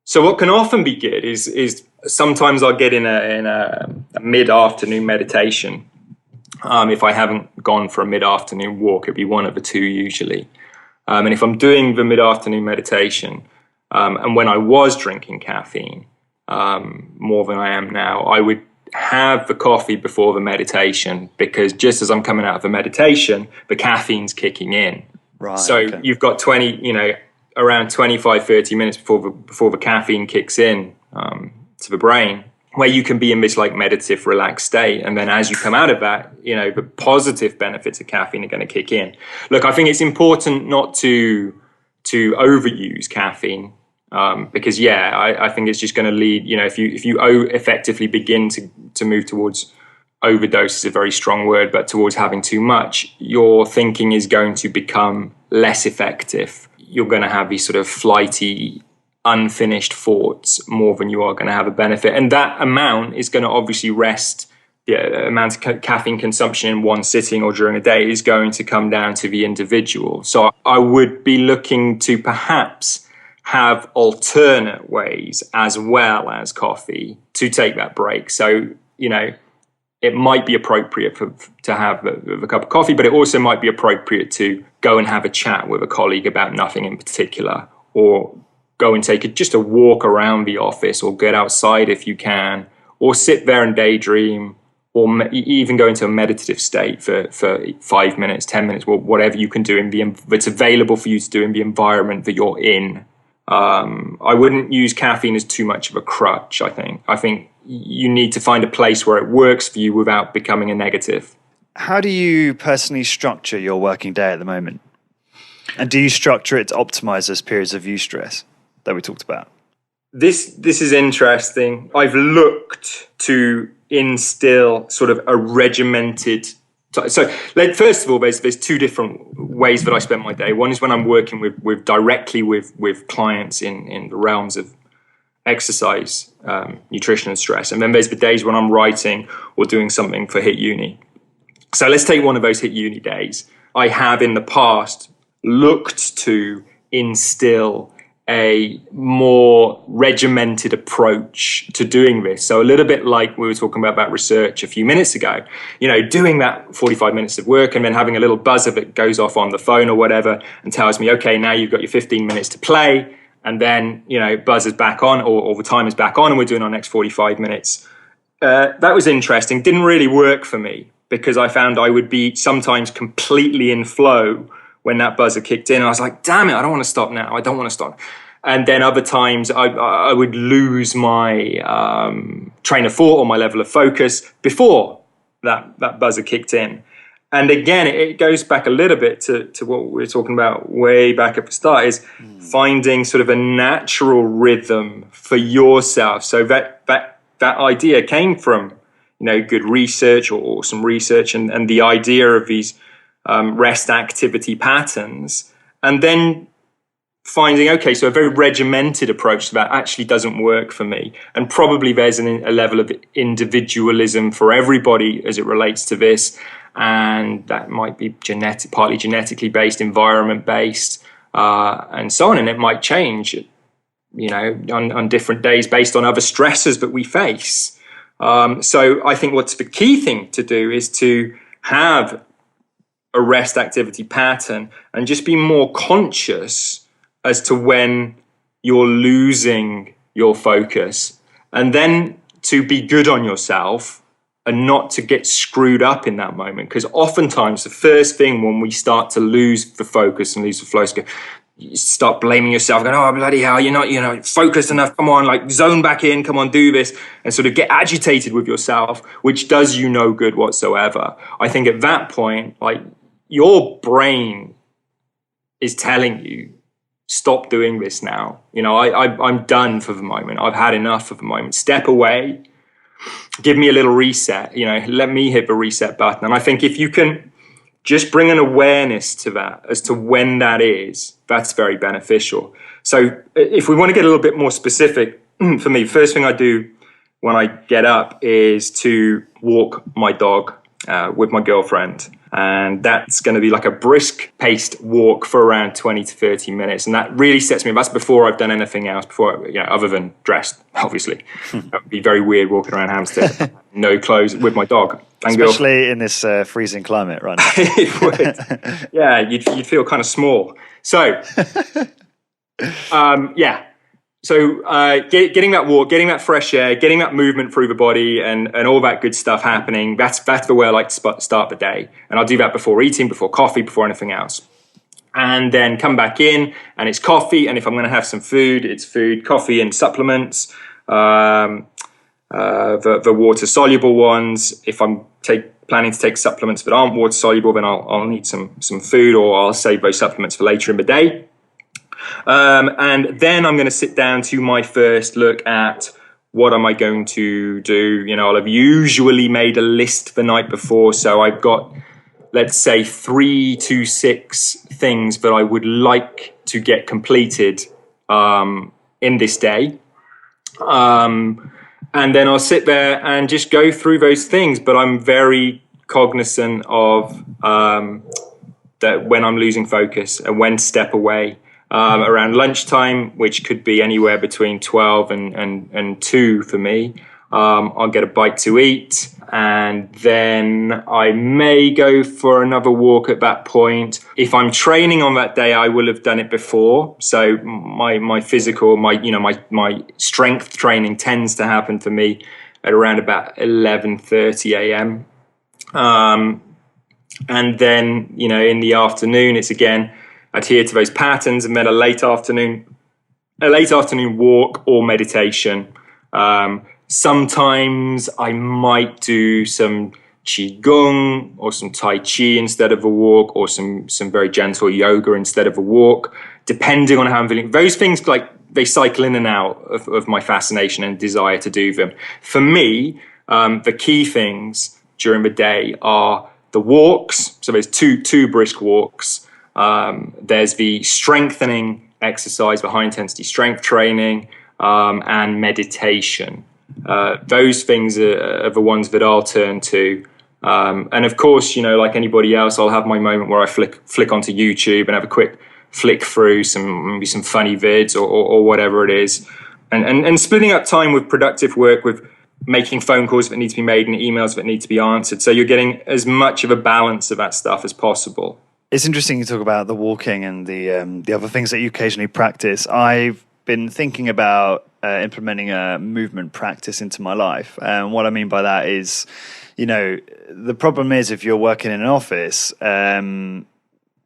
So what can often be good is sometimes I'll get in a mid-afternoon meditation. If I haven't gone for a mid-afternoon walk, it'd be one of the two usually. And if I'm doing the mid-afternoon meditation, and when I was drinking caffeine more than I am now, I would have the coffee before the meditation, because just as I'm coming out of the meditation, the caffeine's kicking in. Right. So you've got around 25-30 minutes before the caffeine kicks in to the brain, where you can be in this like meditative, relaxed state. And then as you come out of that, the positive benefits of caffeine are going to kick in. Look, I think it's important not to overuse caffeine, because I think it's just going to lead, if you effectively begin to move towards overdose is a very strong word, but towards having too much, your thinking is going to become less effective. You're going to have these sort of flighty, unfinished thoughts more than you are going to have a benefit. And that amount is going to obviously rest. The amount of caffeine consumption in one sitting or during a day is going to come down to the individual. So I would be looking to perhaps have alternate ways as well as coffee to take that break. So, it might be appropriate to have a cup of coffee, but it also might be appropriate to go and have a chat with a colleague about nothing in particular, or go and take just a walk around the office, or get outside if you can, or sit there and daydream, or even go into a meditative state for 5 minutes, 10 minutes, whatever you can do that's available for you to do in the environment that you're in. I wouldn't use caffeine as too much of a crutch, I think you need to find a place where it works for you without becoming a negative. How do you personally structure your working day at the moment? And do you structure it to optimize those periods of eustress that we talked about? This is interesting. I've looked to instill sort of a regimented. So first of all, there's two different ways that I spend my day. One is when I'm working directly with clients in the realms of exercise, nutrition and stress. And then there's the days when I'm writing or doing something for Hit Uni. So let's take one of those Hit Uni days. I have in the past looked to instill a more regimented approach to doing this. So a little bit like we were talking about research a few minutes ago, doing that 45 minutes of work and then having a little buzzer that goes off on the phone or whatever and tells me, okay, now you've got your 15 minutes to play. And then, buzzer's back on or the time is back on and we're doing our next 45 minutes. That was interesting. Didn't really work for me because I found I would be sometimes completely in flow when that buzzer kicked in. I was like, damn it, I don't want to stop now. I don't want to stop. And then other times I would lose my train of thought or my level of focus before that buzzer kicked in. And again, it goes back a little bit to what we were talking about way back at the start, is finding sort of a natural rhythm for yourself. So that idea came from, good research or some research and the idea of these rest activity patterns. And then finding, okay, so a very regimented approach to that actually doesn't work for me. And probably there's a level of individualism for everybody as it relates to this. And that might be partly genetically based, environment based, and so on. And it might change, on different days based on other stressors that we face. So I think what's the key thing to do is to have a rest activity pattern and just be more conscious as to when you're losing your focus, and then to be good on yourself and not to get screwed up in that moment. Because oftentimes the first thing when we start to lose the focus and lose the flow, you start blaming yourself, going, oh, bloody hell, you're not, focused enough. Come on, zone back in, come on, do this. And sort of get agitated with yourself, which does you no good whatsoever. I think at that point, your brain is telling you stop doing this now. I'm done for the moment. I've had enough of the moment. Step away, give me a little reset, let me hit the reset button. And I think if you can just bring an awareness to that as to when that is, that's very beneficial. So if we want to get a little bit more specific, for me, first thing I do when I get up is to walk my dog with my girlfriend. And that's going to be like a brisk paced walk for around 20 to 30 minutes. And that really sets me up. That's before I've done anything else, other than dressed, obviously. That would be very weird walking around Hampstead, no clothes with my dog. Especially in this freezing climate right now. It would. Yeah, you'd feel kind of small. So, So getting that walk, getting that fresh air, getting that movement through the body and all that good stuff happening, that's the way I like to start the day. And I'll do that before eating, before coffee, before anything else. And then come back in and it's coffee. And if I'm going to have some food, it's food, coffee and supplements, the water-soluble ones. If I'm planning to take supplements that aren't water-soluble, then I'll need some food, or I'll save those supplements for later in the day. And then I'm going to sit down to my first look at what am I going to do. I'll have usually made a list the night before. So I've got, let's say, 3 to 6 things that I would like to get completed in this day. And then I'll sit there and just go through those things. But I'm very cognizant of that when I'm losing focus and when to step away. Around lunchtime, which could be anywhere between 12 and 2 for me, I'll get a bite to eat, and then I may go for another walk at that point. If I'm training on that day, I will have done it before. So my physical, my strength training tends to happen for me at around about 11:30 a.m. And then, in the afternoon, it's again, adhere to those patterns, and then a late afternoon walk or meditation. Sometimes I might do some qigong or some tai chi instead of a walk, or some very gentle yoga instead of a walk, depending on how I'm feeling. Those things, they cycle in and out of my fascination and desire to do them. For me, the key things during the day are the walks. So there's two brisk walks. There's the strengthening exercise, the high intensity strength training, and meditation. Those things are the ones that I'll turn to. And of course, like anybody else, I'll have my moment where I flick onto YouTube and have a quick flick through maybe some funny vids or whatever it is. And splitting up time with productive work, with making phone calls that need to be made and emails that need to be answered. So you're getting as much of a balance of that stuff as possible. It's interesting you talk about the walking and the other things that you occasionally practice. I've been thinking about implementing a movement practice into my life. And what I mean by that is, the problem is if you're working in an office and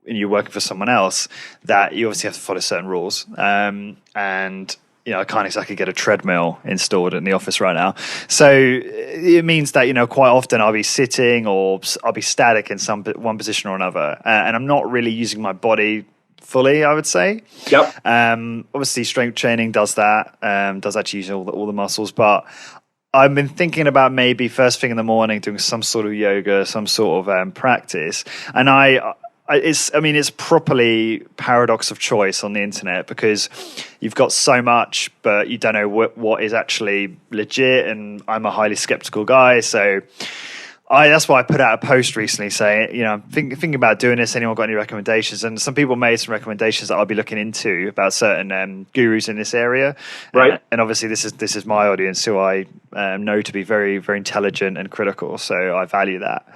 you're working for someone else, that you obviously have to follow certain rules. And I can't exactly get a treadmill installed in the office right now. So it means that, quite often I'll be sitting or I'll be static in one position or another. And I'm not really using my body fully, I would say. Yep. Obviously, strength training does that, does actually use all the muscles. But I've been thinking about maybe first thing in the morning doing some sort of yoga, some sort of practice. And it's properly paradox of choice on the internet, because you've got so much, but you don't know what is actually legit. And I'm a highly skeptical guy, so that's why I put out a post recently saying, I'm thinking about doing this. Anyone got any recommendations? And some people made some recommendations that I'll be looking into about certain gurus in this area. Right. And obviously this is my audience, who I know to be very, very intelligent and critical. So I value that.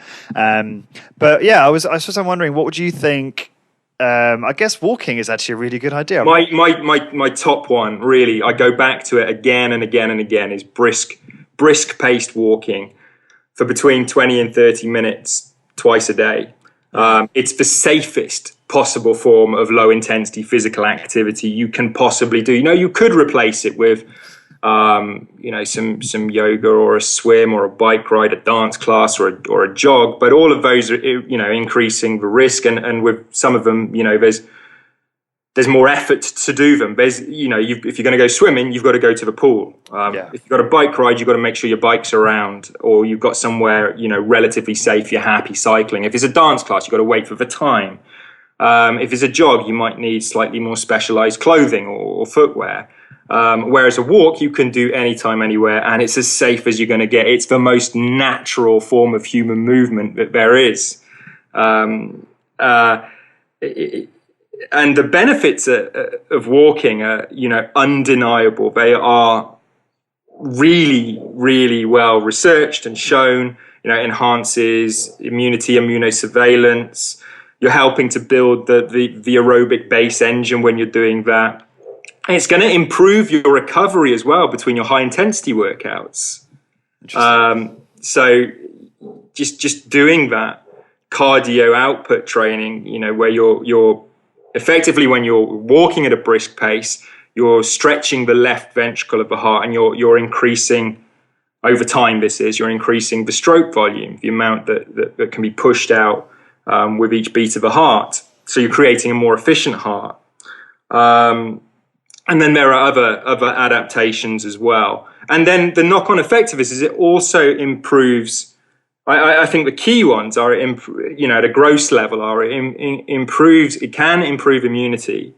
But yeah, I was wondering, what would you think? I guess walking is actually a really good idea. My top one, really, I go back to it again and again and again, is brisk paced walking for between 20 and 30 minutes twice a day. It's the safest possible form of low intensity physical activity you can possibly do. You could replace it with some yoga or a swim or a bike ride, a dance class or a jog, but all of those are increasing the risk, and with some of them there's there's more effort to do them. If you're going to go swimming, you've got to go to the pool. If you've got a bike ride, you've got to make sure your bike's around, or you've got somewhere, relatively safe, you're happy cycling. If it's a dance class, you've got to wait for the time. If it's a jog, you might need slightly more specialized clothing or footwear. Whereas a walk, you can do anytime, anywhere, and it's as safe as you're going to get. It's the most natural form of human movement that there is. And the benefits of walking are, undeniable. They are really, really well researched and shown. Enhances immunity, immunosurveillance. You're helping to build the aerobic base engine when you're doing that. And it's going to improve your recovery as well between your high intensity workouts. So just doing that cardio output training, where you're effectively, when you're walking at a brisk pace, you're stretching the left ventricle of the heart, and you're increasing over time. You're increasing the stroke volume, the amount that can be pushed out with each beat of the heart. So you're creating a more efficient heart. And then there are other adaptations as well. And then the knock-on effect of this is it also improves. I think the key ones are, at a gross level, it can improve immunity,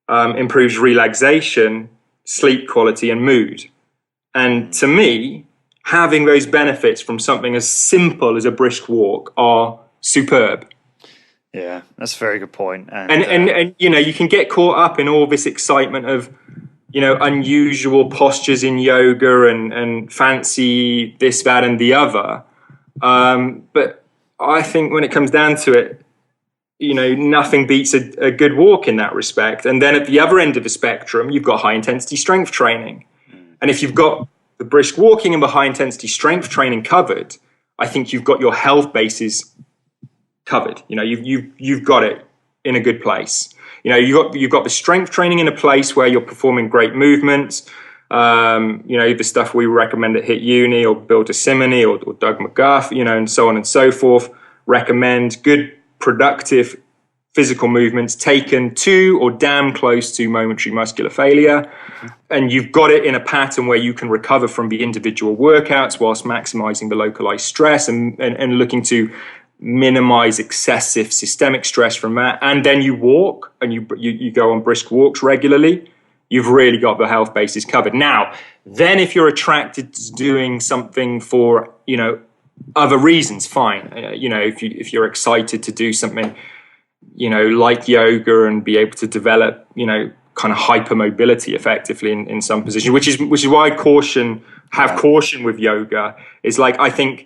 improves relaxation, sleep quality, and mood. And to me, having those benefits from something as simple as a brisk walk are superb. Yeah, that's a very good point. And you can get caught up in all this excitement of, unusual postures in yoga and fancy this, that, and the other. But I think when it comes down to it, nothing beats a good walk in that respect. And then at the other end of the spectrum, you've got high intensity strength training. And if you've got the brisk walking and the high intensity strength training covered, I think you've got your health bases covered. You've got it in a good place. You've got the strength training in a place where you're performing great movements. The stuff we recommend at Hit Uni or Bill DeSimone or Doug McGuff, and so on and so forth, recommend good, productive physical movements taken to or damn close to momentary muscular failure. And you've got it in a pattern where you can recover from the individual workouts whilst maximizing the localized stress and looking to minimize excessive systemic stress from that. And then you walk and you go on brisk walks regularly. You've really got the health bases covered. Now, then if you're attracted to doing something for, other reasons, fine. If you're excited to do something, like yoga and be able to develop, kind of hypermobility effectively in some positions, which is why I caution with yoga, is like, I think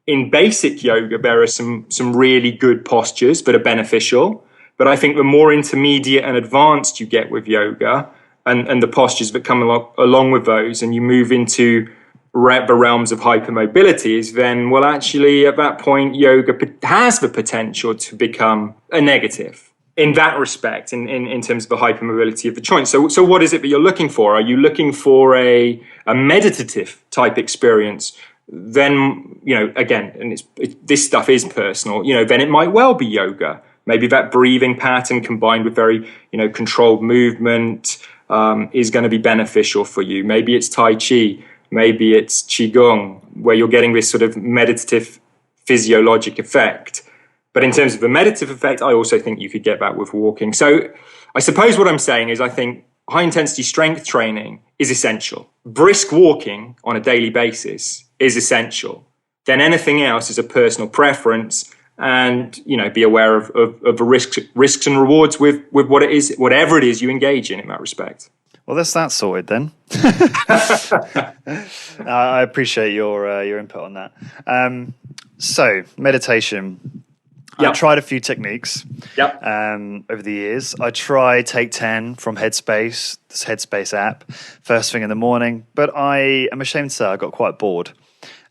in basic yoga, there are some really good postures that are beneficial. But I think the more intermediate and advanced you get with yoga, and the postures that come along with those, and you move into the realms of hypermobility, then, well, actually, at that point, yoga has the potential to become a negative in that respect, in terms of the hypermobility of the joint. So what is it that you're looking for? Are you looking for a meditative type experience? Then, again, and this stuff is personal, then it might well be yoga. Maybe that breathing pattern combined with very, controlled movement is going to be beneficial for you. Maybe it's Tai Chi, maybe it's Qigong, where you're getting this sort of meditative physiologic effect. But in terms of the meditative effect, I also think you could get that with walking. So I suppose what I'm saying is I think high intensity strength training is essential. Brisk walking on a daily basis is essential. Then anything else is a personal preference, and be aware of the risks and rewards with what it is, whatever it is you engage in that respect. Well, that's that sorted then. I appreciate your input on that. So meditation. Yep. I tried a few techniques over the years. I tried Take 10 from Headspace, this Headspace app, first thing in the morning. But I am ashamed to say I got quite bored.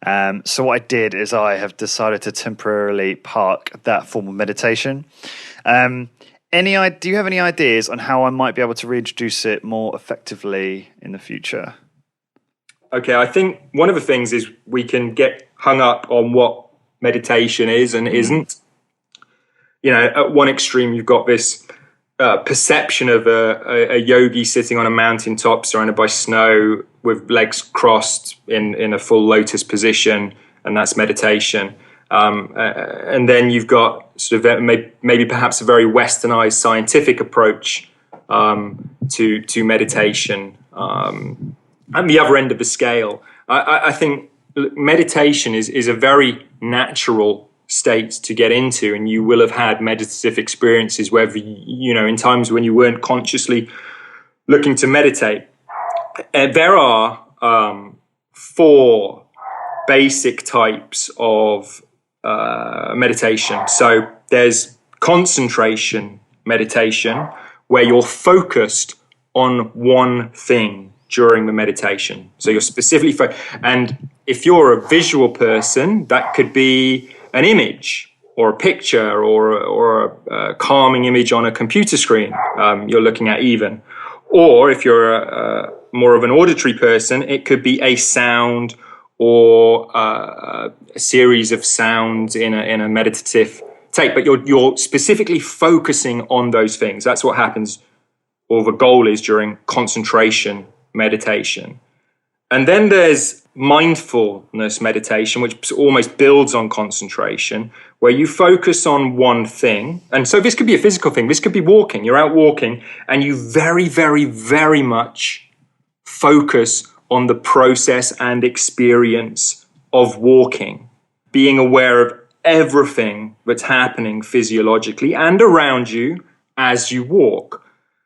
So what I did is I have decided to temporarily park that form of meditation. Do you have any ideas on how I might be able to reintroduce it more effectively in the future? Okay, I think one of the things is we can get hung up on what meditation is and isn't. At one extreme, you've got this perception of a yogi sitting on a mountaintop surrounded by snow with legs crossed in a full lotus position, and that's meditation. And then you've got sort of maybe perhaps a very westernized scientific approach to meditation. At the other end of the scale, I think meditation is a very natural state to get into, and you will have had meditative experiences whether in times when you weren't consciously looking to meditate. There are 4 basic types of meditation. So there's concentration meditation, where you're focused on one thing during the meditation. So you're specifically and if you're a visual person, that could be an image or a picture or a calming image on a computer screen you're looking at even. Or if you're more of an auditory person, it could be a sound or a series of sounds in a meditative tape. But you're specifically focusing on those things. That's what happens, or the goal is, during concentration meditation. And then there's mindfulness meditation, which almost builds on concentration, where you focus on one thing. And so this could be a physical thing. This could be walking. You're out walking and you very, very, very much focus on the process and experience of walking, being aware of everything that's happening physiologically and around you as you walk.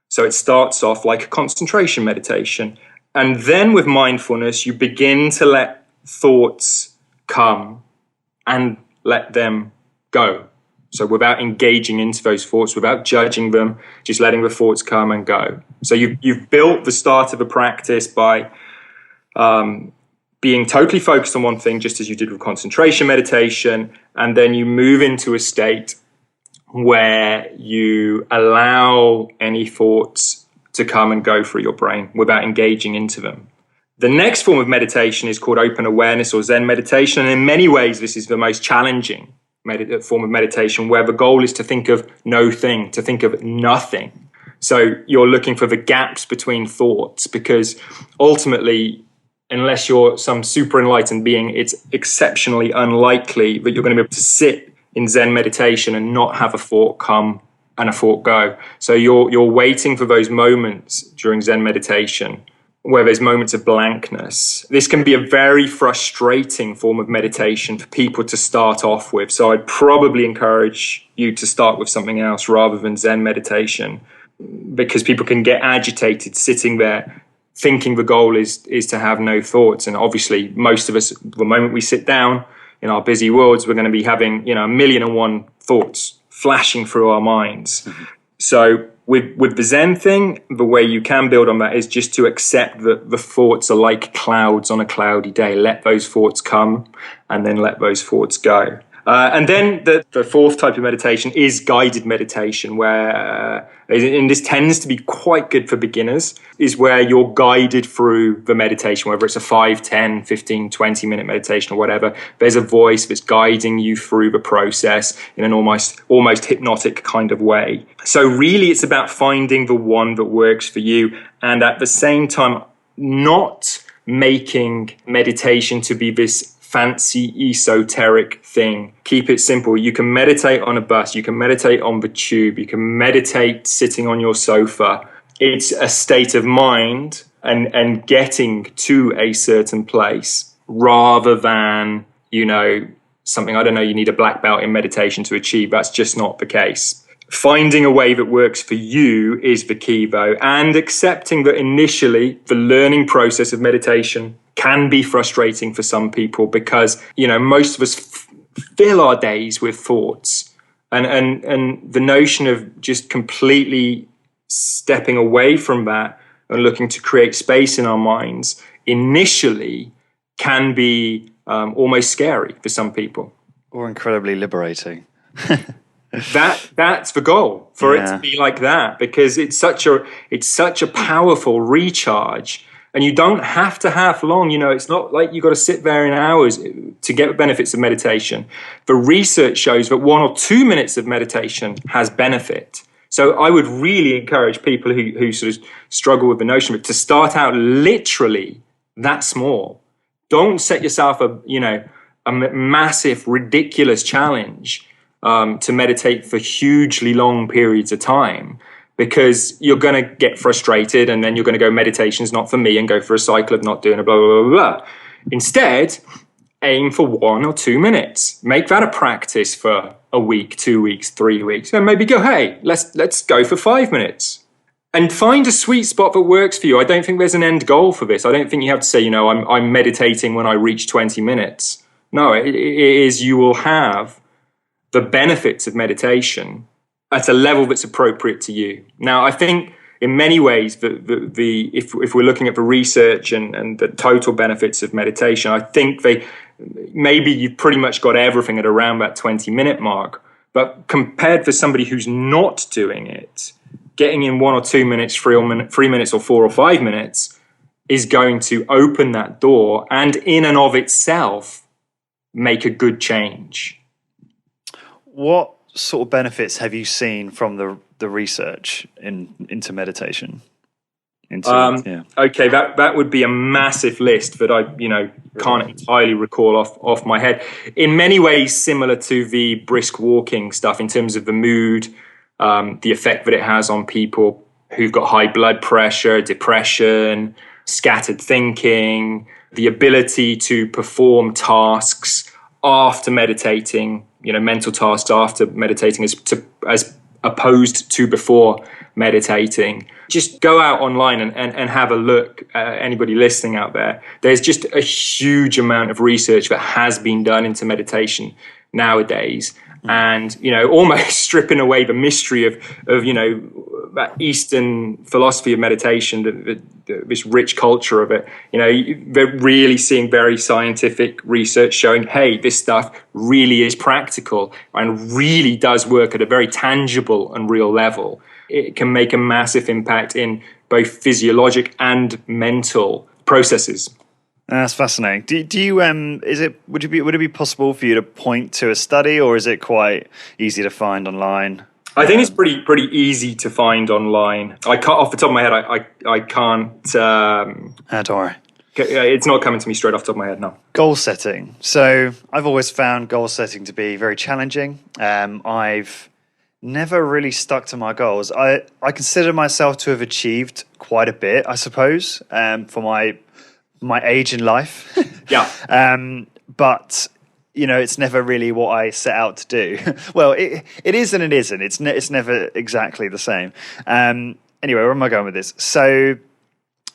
So it starts off like a concentration meditation. And then with mindfulness, you begin to let thoughts come and let them go. So without engaging into those thoughts, without judging them, just letting the thoughts come and go. So you've built the start of a practice by being totally focused on one thing, just as you did with concentration meditation. And then you move into a state where you allow any thoughts to come and go through your brain without engaging into them. The next form of meditation is called open awareness or Zen meditation. And in many ways, this is the most challenging form of meditation, where the goal is to think of no thing, to think of nothing. So you're looking for the gaps between thoughts, because ultimately, unless you're some super enlightened being, it's exceptionally unlikely that you're going to be able to sit in Zen meditation and not have a thought come and a thought go. So you're waiting for those moments during Zen meditation where there's moments of blankness. This can be a very frustrating form of meditation for people to start off with. So I'd probably encourage you to start with something else rather than Zen meditation, because people can get agitated sitting there thinking the goal is to have no thoughts. And obviously most of us, the moment we sit down in our busy worlds, we're going to be having 1,000,001 thoughts flashing through our minds. Mm-hmm. So with the Zen thing, the way you can build on that is just to accept that the thoughts are like clouds on a cloudy day. Let those thoughts come and then let those thoughts go. And then the fourth type of meditation is guided meditation, where, and this tends to be quite good for beginners, is where you're guided through the meditation, whether it's a 5, 10, 15, 20-minute meditation or whatever. There's a voice that's guiding you through the process in an almost hypnotic kind of way. So really it's about finding the one that works for you, and at the same time not making meditation to be this fancy esoteric thing. Keep it simple. You can meditate on a bus, you can meditate on the tube, you can meditate sitting on your sofa. It's a state of mind and getting to a certain place, rather than, something, you need a black belt in meditation to achieve. That's just not the case. Finding a way that works for you is the key, though, and accepting that initially the learning process of meditation can be frustrating for some people, because most of us fill our days with thoughts, and the notion of just completely stepping away from that and looking to create space in our minds initially can be almost scary for some people, or incredibly liberating. That's the goal, for it to be like that, because it's such a powerful recharge. And you don't have to have long, it's not like you got to sit there in hours to get the benefits of meditation. The research shows that 1 or 2 minutes of meditation has benefit. So I would really encourage people who sort of struggle with the notion of it to start out literally that small. Don't set yourself a massive, ridiculous challenge to meditate for hugely long periods of time, because you're going to get frustrated and then you're going to go, meditation's not for me, and go for a cycle of not doing it, blah, blah, blah, blah. Instead, aim for 1 or 2 minutes. Make that a practice for a week, 2 weeks, 3 weeks, and maybe go, hey, let's go for 5 minutes. And find a sweet spot that works for you. I don't think there's an end goal for this. I don't think you have to say, I'm meditating when I reach 20 minutes. No, it is, you will have the benefits of meditation at a level that's appropriate to you. Now, I think in many ways, if we're looking at the research and the total benefits of meditation, I think maybe you've pretty much got everything at around that 20-minute mark. But compared to somebody who's not doing it, getting in 1 or 2 minutes, 3 minutes or 4 or 5 minutes is going to open that door and in and of itself make a good change. What sort of benefits have you seen from the research into meditation? Okay, that would be a massive list that I can't entirely recall off my head. In many ways, similar to the brisk walking stuff in terms of the mood, the effect that it has on people who've got high blood pressure, depression, scattered thinking, the ability to perform tasks after meditating, mental tasks after meditating as opposed to before meditating. Just go out online and have a look. Anybody listening out there, there's just a huge amount of research that has been done into meditation nowadays. And, almost stripping away the mystery of that Eastern philosophy of meditation, this rich culture of it. They're really seeing very scientific research showing, hey, this stuff really is practical and really does work at a very tangible and real level. It can make a massive impact in both physiologic and mental processes. That's fascinating. Do you would it be possible for you to point to a study, or is it quite easy to find online? I think it's pretty easy to find online. I can't, off the top of my head, I can't. Don't worry. It's not coming to me straight off the top of my head, no. Goal setting. So I've always found goal setting to be very challenging. I've never really stuck to my goals. I consider myself to have achieved quite a bit, I suppose, for my age in life. Yeah. But it's never really what I set out to do. Well, it is and it isn't. It's never exactly the same. Anyway, where am I going with this? So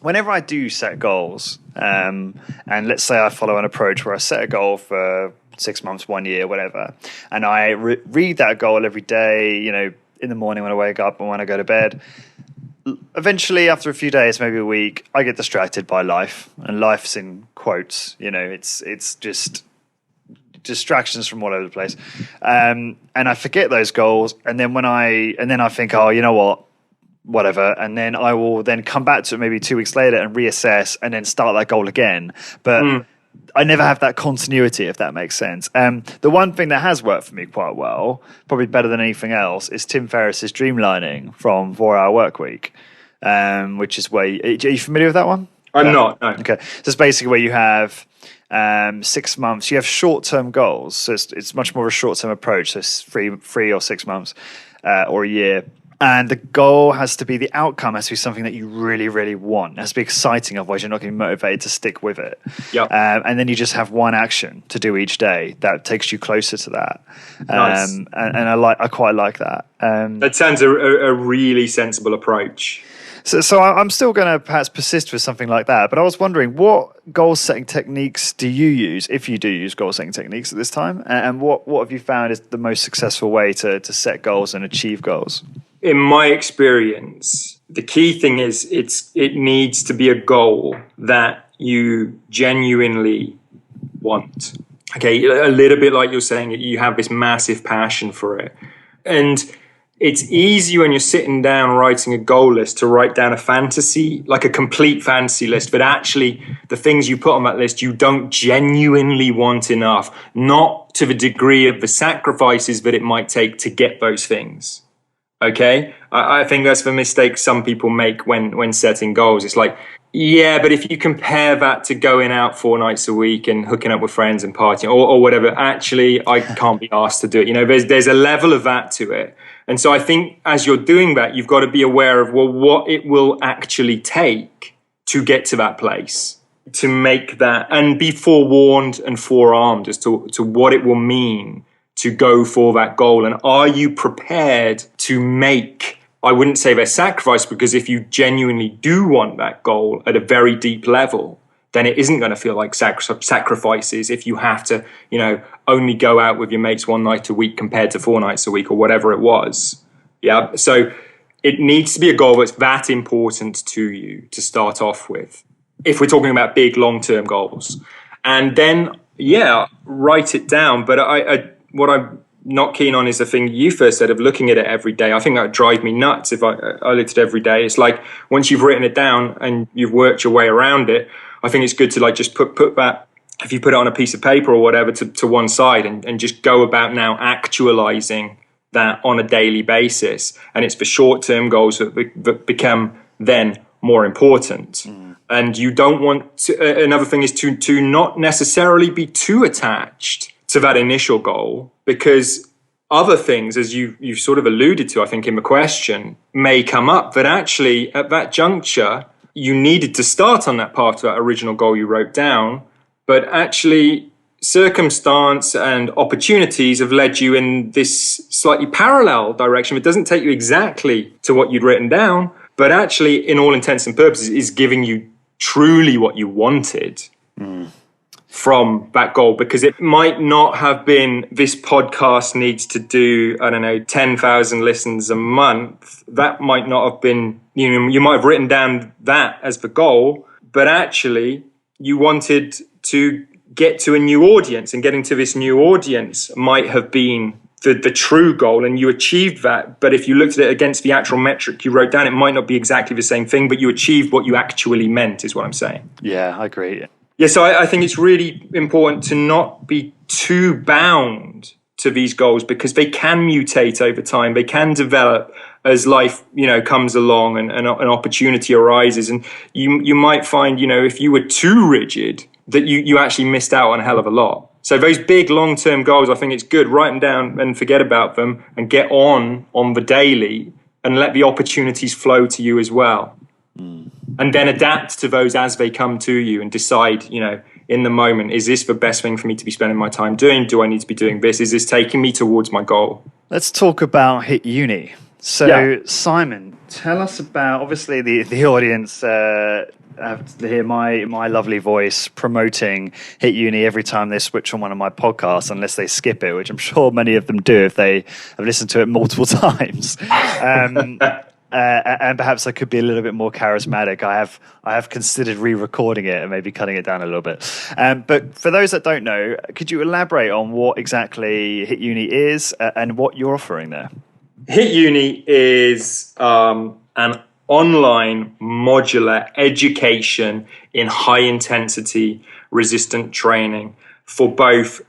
whenever I do set goals, and let's say I follow an approach where I set a goal for 6 months, 1 year, whatever, and I read that goal every day, in the morning when I wake up and when I go to bed, eventually, after a few days, maybe a week, I get distracted by life, and life's in quotes. It's just distractions from all over the place, and I forget those goals. And then I think, oh, you know what, whatever. And then I will then come back to it maybe 2 weeks later and reassess, and then start that goal again. But I never have that continuity, if that makes sense. The one thing that has worked for me quite well, probably better than anything else, is Tim Ferriss's Dreamlining from 4 Hour Workweek, which is where... Are you familiar with that one? I'm not, no. Okay. So it's basically where you have 6 months. You have short-term goals. So it's much more of a short-term approach. So it's 3 or 6 months or a year. And the goal has to be, the outcome has to be something that you really, really want. It has to be exciting, otherwise you're not getting motivated to stick with it. Yep. And then you just have one action to do each day that takes you closer to that. Nice. And I quite like that. That sounds a really sensible approach. So I'm still going to perhaps persist with something like that. But I was wondering, what goal-setting techniques do you use, if you do use goal-setting techniques at this time? And what have you found is the most successful way to set goals and achieve goals? In my experience, the key thing is it needs to be a goal that you genuinely want. Okay, a little bit like you're saying, you have this massive passion for it. And it's easy when you're sitting down writing a goal list to write down a fantasy, like a complete fantasy list, but actually the things you put on that list you don't genuinely want enough, not to the degree of the sacrifices that it might take to get those things. Okay? I think that's the mistake some people make when setting goals. It's like, yeah, but if you compare that to going out 4 nights a week and hooking up with friends and partying or whatever, actually, I can't be asked to do it. You know, there's a level of that to it. And so I think as you're doing that, you've got to be aware of, well, what it will actually take to get to that place, to make that, and be forewarned and forearmed as to what it will mean to go for that goal. And are you prepared to make, I wouldn't say their sacrifice, because if you genuinely do want that goal at a very deep level, then it isn't going to feel like sacrifices if you have to, you know, only go out with your mates 1 night a week compared to 4 nights a week or whatever it was. Yeah. So it needs to be a goal that's that important to you to start off with, if we're talking about big long-term goals. And then, yeah, write it down. But what I'm not keen on is the thing you first said of looking at it every day. I think that would drive me nuts if I looked at it every day. It's like once you've written it down and you've worked your way around it, I think it's good to like just put that, if you put it on a piece of paper or whatever, to one side and just go about now actualizing that on a daily basis. And it's the short-term goals that become then more important. And you don't want to, another thing is to not necessarily be too attached to that initial goal, because other things, as you've sort of alluded to, I think in the question, may come up that actually at that juncture, you needed to start on that path to that original goal you wrote down, but actually circumstance and opportunities have led you in this slightly parallel direction. It doesn't take you exactly to what you'd written down, but actually, in all intents and purposes, is giving you truly what you wanted from that goal. Because it might not have been, this podcast needs to do, 10,000 listens a month. That might not have been, you might have written down that as the goal, but actually you wanted to get to a new audience, and getting to this new audience might have been the true goal, and you achieved that. But if you looked at it against the actual metric you wrote down, it might not be exactly the same thing, but you achieved what you actually meant, is what I'm saying. Yeah, I agree. Yeah, so I think it's really important to not be too bound to these goals, because they can mutate over time. They can develop as life, comes along and an opportunity arises. And you might find, if you were too rigid, that you actually missed out on a hell of a lot. So those big long-term goals, I think it's good. Write them down and forget about them and get on the daily and let the opportunities flow to you as well. And then adapt to those as they come to you and decide, in the moment, is this the best thing for me to be spending my time doing? Do I need to be doing this? Is this taking me towards my goal? Let's talk about Hit Uni. So, yeah. Simon, tell us about, obviously, the audience have to hear my lovely voice promoting Hit Uni every time they switch on one of my podcasts, unless they skip it, which I'm sure many of them do if they have listened to it multiple times. And perhaps I could be a little bit more charismatic. I have considered re-recording it and maybe cutting it down a little bit. But for those that don't know, could you elaborate on what exactly Hit Uni is and what you're offering there? Hit Uni is an online modular education in high-intensity resistant training for both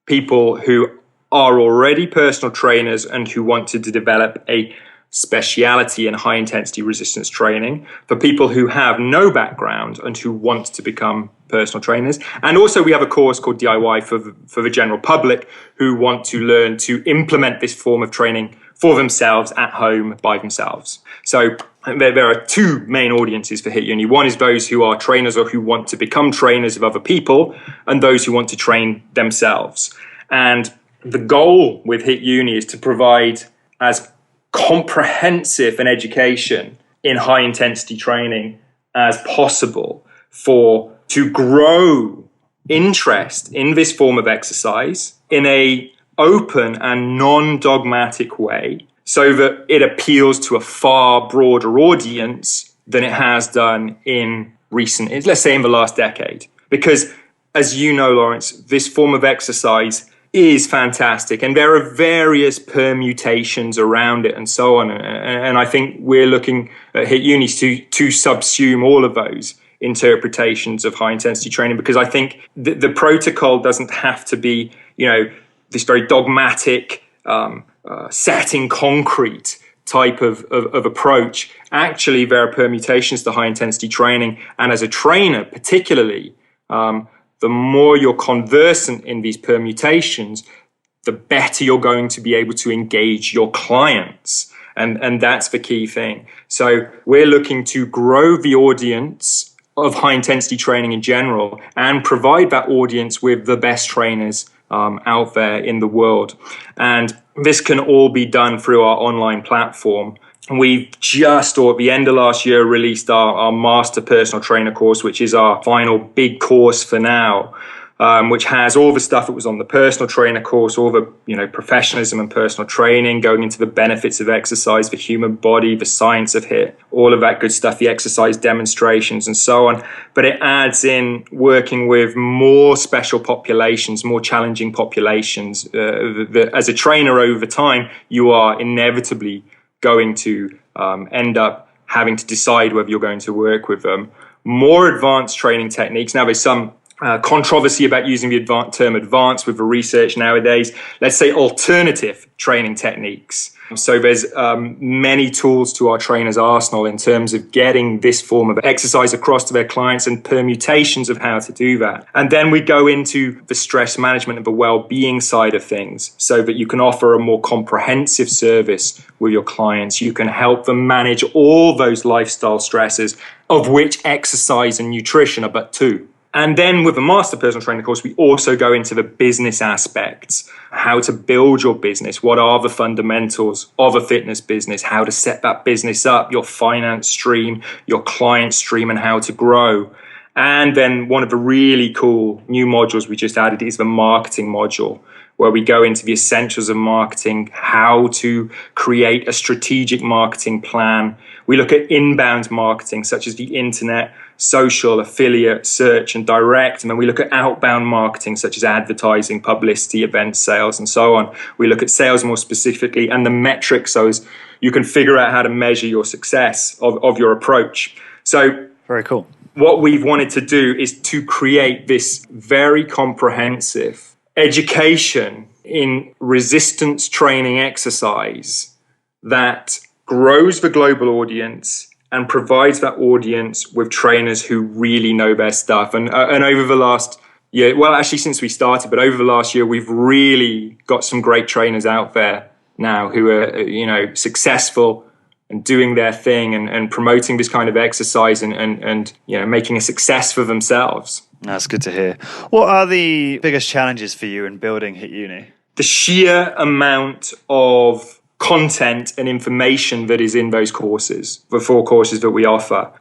people who are already personal trainers and who wanted to develop a speciality in high intensity resistance training, for people who have no background and who want to become personal trainers. And also we have a course called DIY for the general public who want to learn to implement this form of training for themselves at home by themselves. So there are two main audiences for Hit Uni. One is those who are trainers or who want to become trainers of other people, and those who want to train themselves. And the goal with Hit Uni is to provide as comprehensive an education in high intensity training as possible to grow interest in this form of exercise in a open and non-dogmatic way, so that it appeals to a far broader audience than it has done in let's say in the last decade. Because as you know, Lawrence, this form of exercise is fantastic, and there are various permutations around it and so on. And I think we're looking at Hit Uni to subsume all of those interpretations of high intensity training, because I think the protocol doesn't have to be, this very dogmatic, set in concrete type of approach. Actually, there are permutations to high intensity training. And as a trainer, particularly, the more you're conversant in these permutations, the better you're going to be able to engage your clients. And that's the key thing. So we're looking to grow the audience of high intensity training in general and provide that audience with the best trainers out there in the world. And this can all be done through our online platform. We've just, or at the end of last year, released our Master Personal Trainer course, which is our final big course for now, which has all the stuff that was on the personal trainer course, all the professionalism and personal training, going into the benefits of exercise, the human body, the science of HIIT, all of that good stuff, the exercise demonstrations and so on. But it adds in working with more special populations, more challenging populations. As a trainer over time, you are inevitably going to end up having to decide whether you're going to work with them. More advanced training techniques. Now, there's some controversy about using the term advanced with the research nowadays. Let's say alternative training techniques. So there's many tools to our trainers' arsenal in terms of getting this form of exercise across to their clients and permutations of how to do that. And then we go into the stress management and the well-being side of things so that you can offer a more comprehensive service with your clients. You can help them manage all those lifestyle stresses, of which exercise and nutrition are but two. And then with the Master Personal Trainer course, we also go into the business aspects, how to build your business, what are the fundamentals of a fitness business, how to set that business up, your finance stream, your client stream, and how to grow. And then one of the really cool new modules we just added is the marketing module, where we go into the essentials of marketing, how to create a strategic marketing plan. We look at inbound marketing, such as the internet, social, affiliate, search, and direct. And then we look at outbound marketing, such as advertising, publicity, event sales, and so on. We look at sales more specifically and the metrics, so as you can figure out how to measure your success of your approach. So very cool. What we've wanted to do is to create this very comprehensive education in resistance training exercise that grows the global audience and provides that audience with trainers who really know their stuff. And over the last year, well, actually since we started, but over the last year, we've really got some great trainers out there now who are, successful and doing their thing and promoting this kind of exercise and making a success for themselves. That's good to hear. What are the biggest challenges for you in building HIIT Uni? The sheer amount of content and information that is in those courses, the 4 courses that we offer.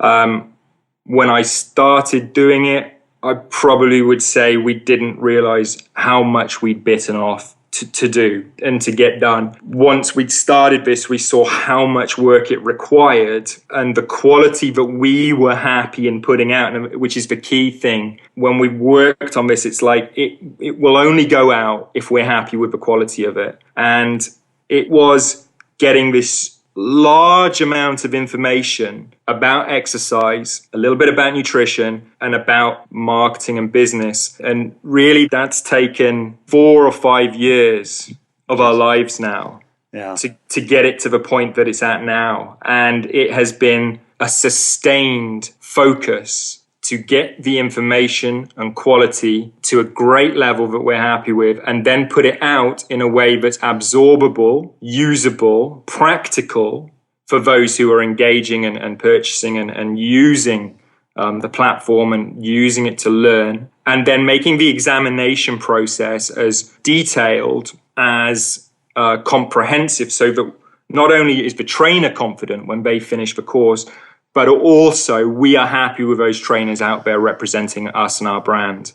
When I started doing it, I probably would say we didn't realize how much we'd bitten off to do and to get done. Once we'd started this, we saw how much work it required and the quality that we were happy in putting out, which is the key thing. When we worked on this, it's like it will only go out if we're happy with the quality of it. And it was getting this large amount of information about exercise, a little bit about nutrition, and about marketing and business. And really, that's taken 4 or 5 years of our lives now to get it to the point that it's at now. And it has been a sustained focus to get the information and quality to a great level that we're happy with, and then put it out in a way that's absorbable, usable, practical for those who are engaging and purchasing and using the platform and using it to learn, and then making the examination process as detailed, as comprehensive, so that not only is the trainer confident when they finish the course, but also we are happy with those trainers out there representing us and our brand.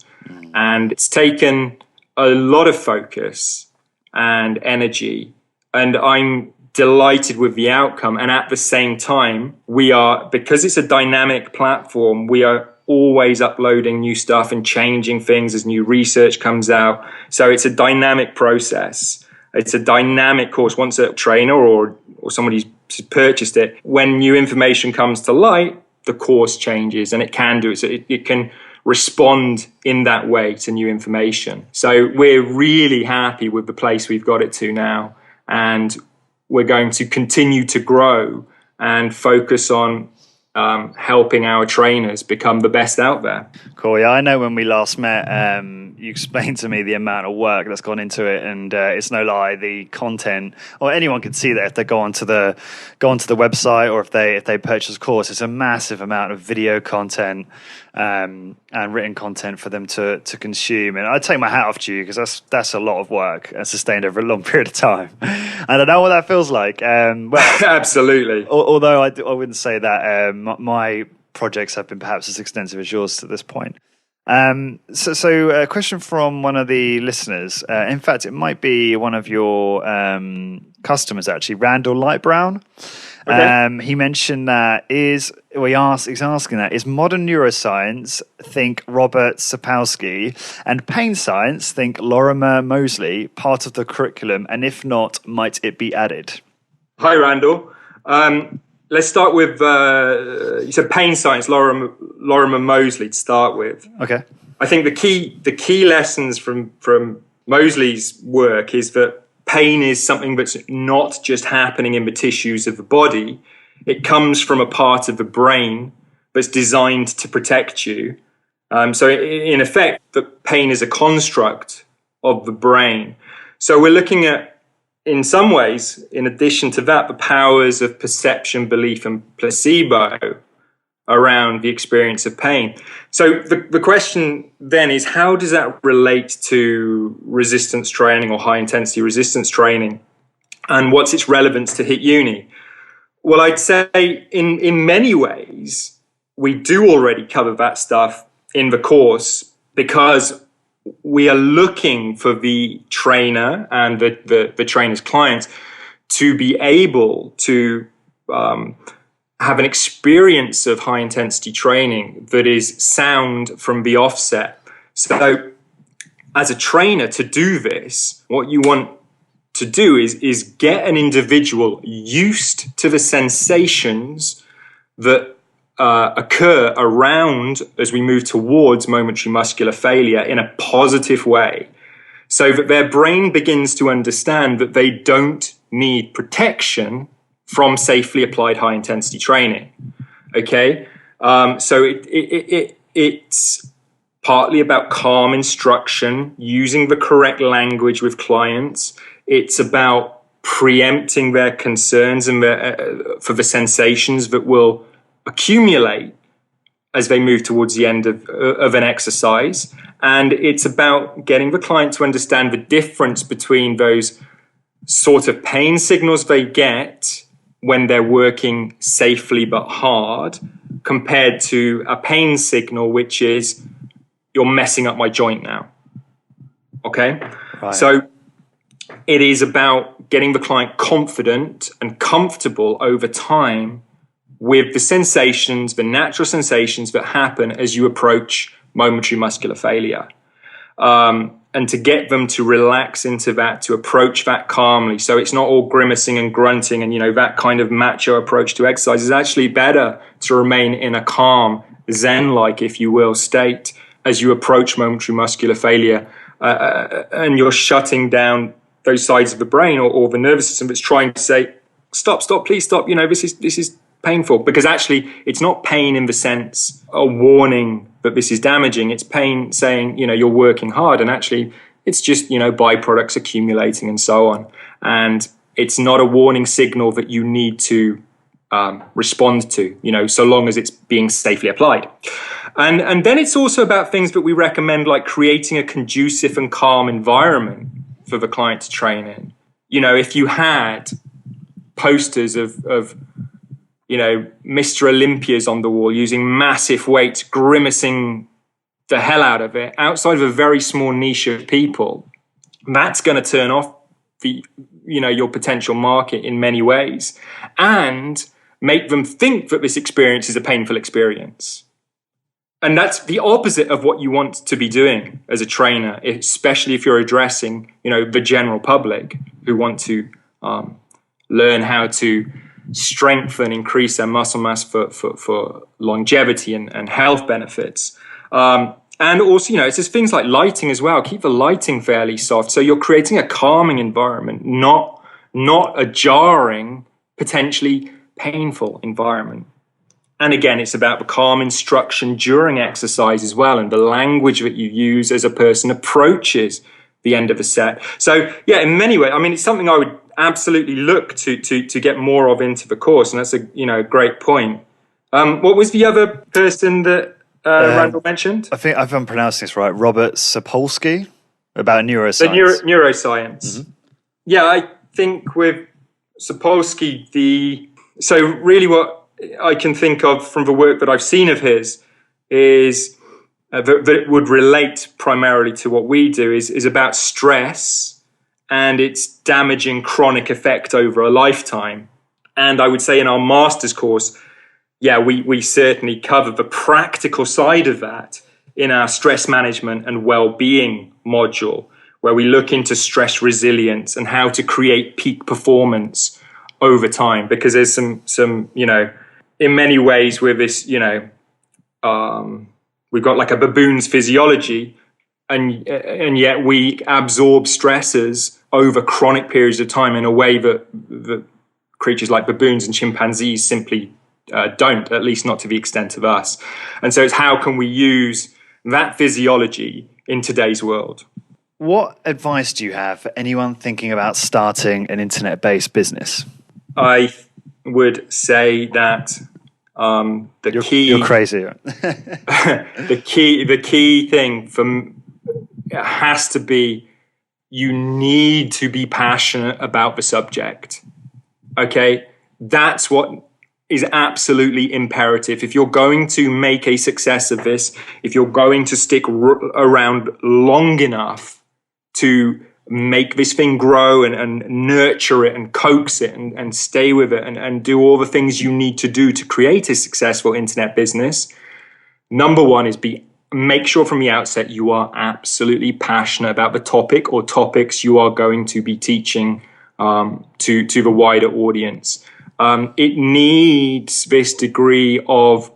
And it's taken a lot of focus and energy, and I'm delighted with the outcome. And at the same time, we are, because it's a dynamic platform, we are always uploading new stuff and changing things as new research comes out. So it's a dynamic process. It's a dynamic course. Once a trainer or somebody's purchased it, when new information comes to light, the course changes, and it can do it. So it can respond in that way to new information. So we're really happy with the place we've got it to now. And we're going to continue to grow and focus on helping our trainers become the best out there. Cool. Yeah, I know when we last met, you explained to me the amount of work that's gone into it, and it's no lie, the content, or anyone can see that if they go onto the website, or if they purchase a course, it's a massive amount of video content and written content for them to consume. And I take my hat off to you, because that's a lot of work and sustained over a long period of time. And I know what that feels like. Well, absolutely. Although I wouldn't say that my projects have been perhaps as extensive as yours to this point. So a question from one of the listeners. In fact, it might be one of your customers, actually, Randall Lightbrown. Okay. He mentioned that he's asking that, is modern neuroscience, think Robert Sapolsky, and pain science, think Lorimer Moseley, part of the curriculum? And if not, might it be added? Hi, Randall. Let's start with, you said pain science, Lorimer Moseley to start with. Okay. I think the key lessons from Moseley's work is that pain is something that's not just happening in the tissues of the body. It comes from a part of the brain that's designed to protect you. So in effect, the pain is a construct of the brain. So we're looking at, in some ways, in addition to that, the powers of perception, belief, and placebo around the experience of pain. So the question then is, how does that relate to resistance training or high-intensity resistance training? And what's its relevance to HIIT Uni? Well, I'd say in many ways, we do already cover that stuff in the course, because we are looking for the trainer and the trainer's clients to be able to have an experience of high intensity training that is sound from the offset. So as a trainer, to do this, what you want to do is get an individual used to the sensations that occur around as we move towards momentary muscular failure in a positive way, so that their brain begins to understand that they don't need protection from safely applied high intensity training. Okay, so it's partly about calm instruction, using the correct language with clients. It's about preempting their concerns and for the sensations that will accumulate as they move towards the end of an exercise. And it's about getting the client to understand the difference between those sort of pain signals they get when they're working safely but hard, compared to a pain signal which is, you're messing up my joint now. Okay? Right. So it is about getting the client confident and comfortable over time with the sensations, the natural sensations that happen as you approach momentary muscular failure. And to get them to relax into that, to approach that calmly. So it's not all grimacing and grunting and, that kind of macho approach to exercise. It's actually better to remain in a calm, zen-like, if you will, state as you approach momentary muscular failure. And you're shutting down those sides of the brain or the nervous system that's trying to say, stop, please stop. This is painful, because actually it's not pain in the sense a warning that this is damaging. It's pain saying, you're working hard, and actually it's just, byproducts accumulating and so on. And it's not a warning signal that you need to respond to, so long as it's being safely applied. And then it's also about things that we recommend, like creating a conducive and calm environment for the client to train in. If you had posters of Mr. Olympias on the wall using massive weights, grimacing the hell out of it, outside of a very small niche of people, that's going to turn off your potential market in many ways, and make them think that this experience is a painful experience. And that's the opposite of what you want to be doing as a trainer, especially if you're addressing, the general public who want to learn how to strengthen, increase their muscle mass for longevity and health benefits. And also, it's just things like lighting as well. Keep the lighting fairly soft. So you're creating a calming environment, not not a jarring, potentially painful environment. And again, it's about the calm instruction during exercise as well, and the language that you use as a person approaches the end of a set. So yeah, in many ways, I mean, it's something I would absolutely look to get more of into the course, and that's a great point. What was the other person that Randall mentioned? I think if I'm pronouncing this right, Robert Sapolsky, about neuroscience. The neuroscience. Mm-hmm. Yeah, I think with Sapolsky, so really what I can think of from the work that I've seen of his is that would relate primarily to what we do is about stress and its damaging chronic effect over a lifetime. And I would say in our master's course, yeah, we certainly cover the practical side of that in our stress management and well-being module, where we look into stress resilience and how to create peak performance over time. Because there's some in many ways with this, we've got like a baboon's physiology, and yet we absorb stresses over chronic periods of time in a way that the creatures like baboons and chimpanzees simply don't, at least not to the extent of us. And so it's how can we use that physiology in today's world? What advice do you have for anyone thinking about starting an internet-based business? I would say that you're crazy. the key thing has to be you need to be passionate about the subject. Okay, that's what is absolutely imperative. If you're going to make a success of this, if you're going to stick around long enough to make this thing grow and nurture it and coax it and stay with it and do all the things you need to do to create a successful internet business, number one is make sure from the outset you are absolutely passionate about the topic or topics you are going to be teaching to the wider audience. It needs this degree of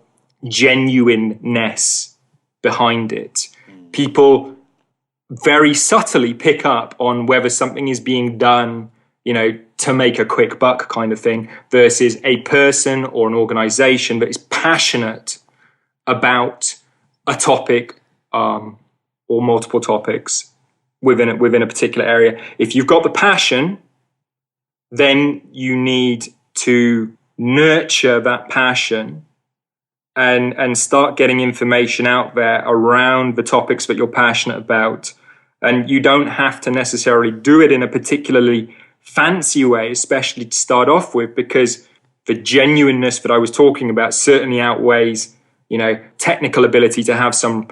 genuineness behind it. People very subtly pick up on whether something is being done, to make a quick buck kind of thing, versus a person or an organization that is passionate about a topic or multiple topics within a particular area. If you've got the passion, then you need to nurture that passion and start getting information out there around the topics that you're passionate about. And you don't have to necessarily do it in a particularly fancy way, especially to start off with, because the genuineness that I was talking about certainly outweighs, technical ability to have some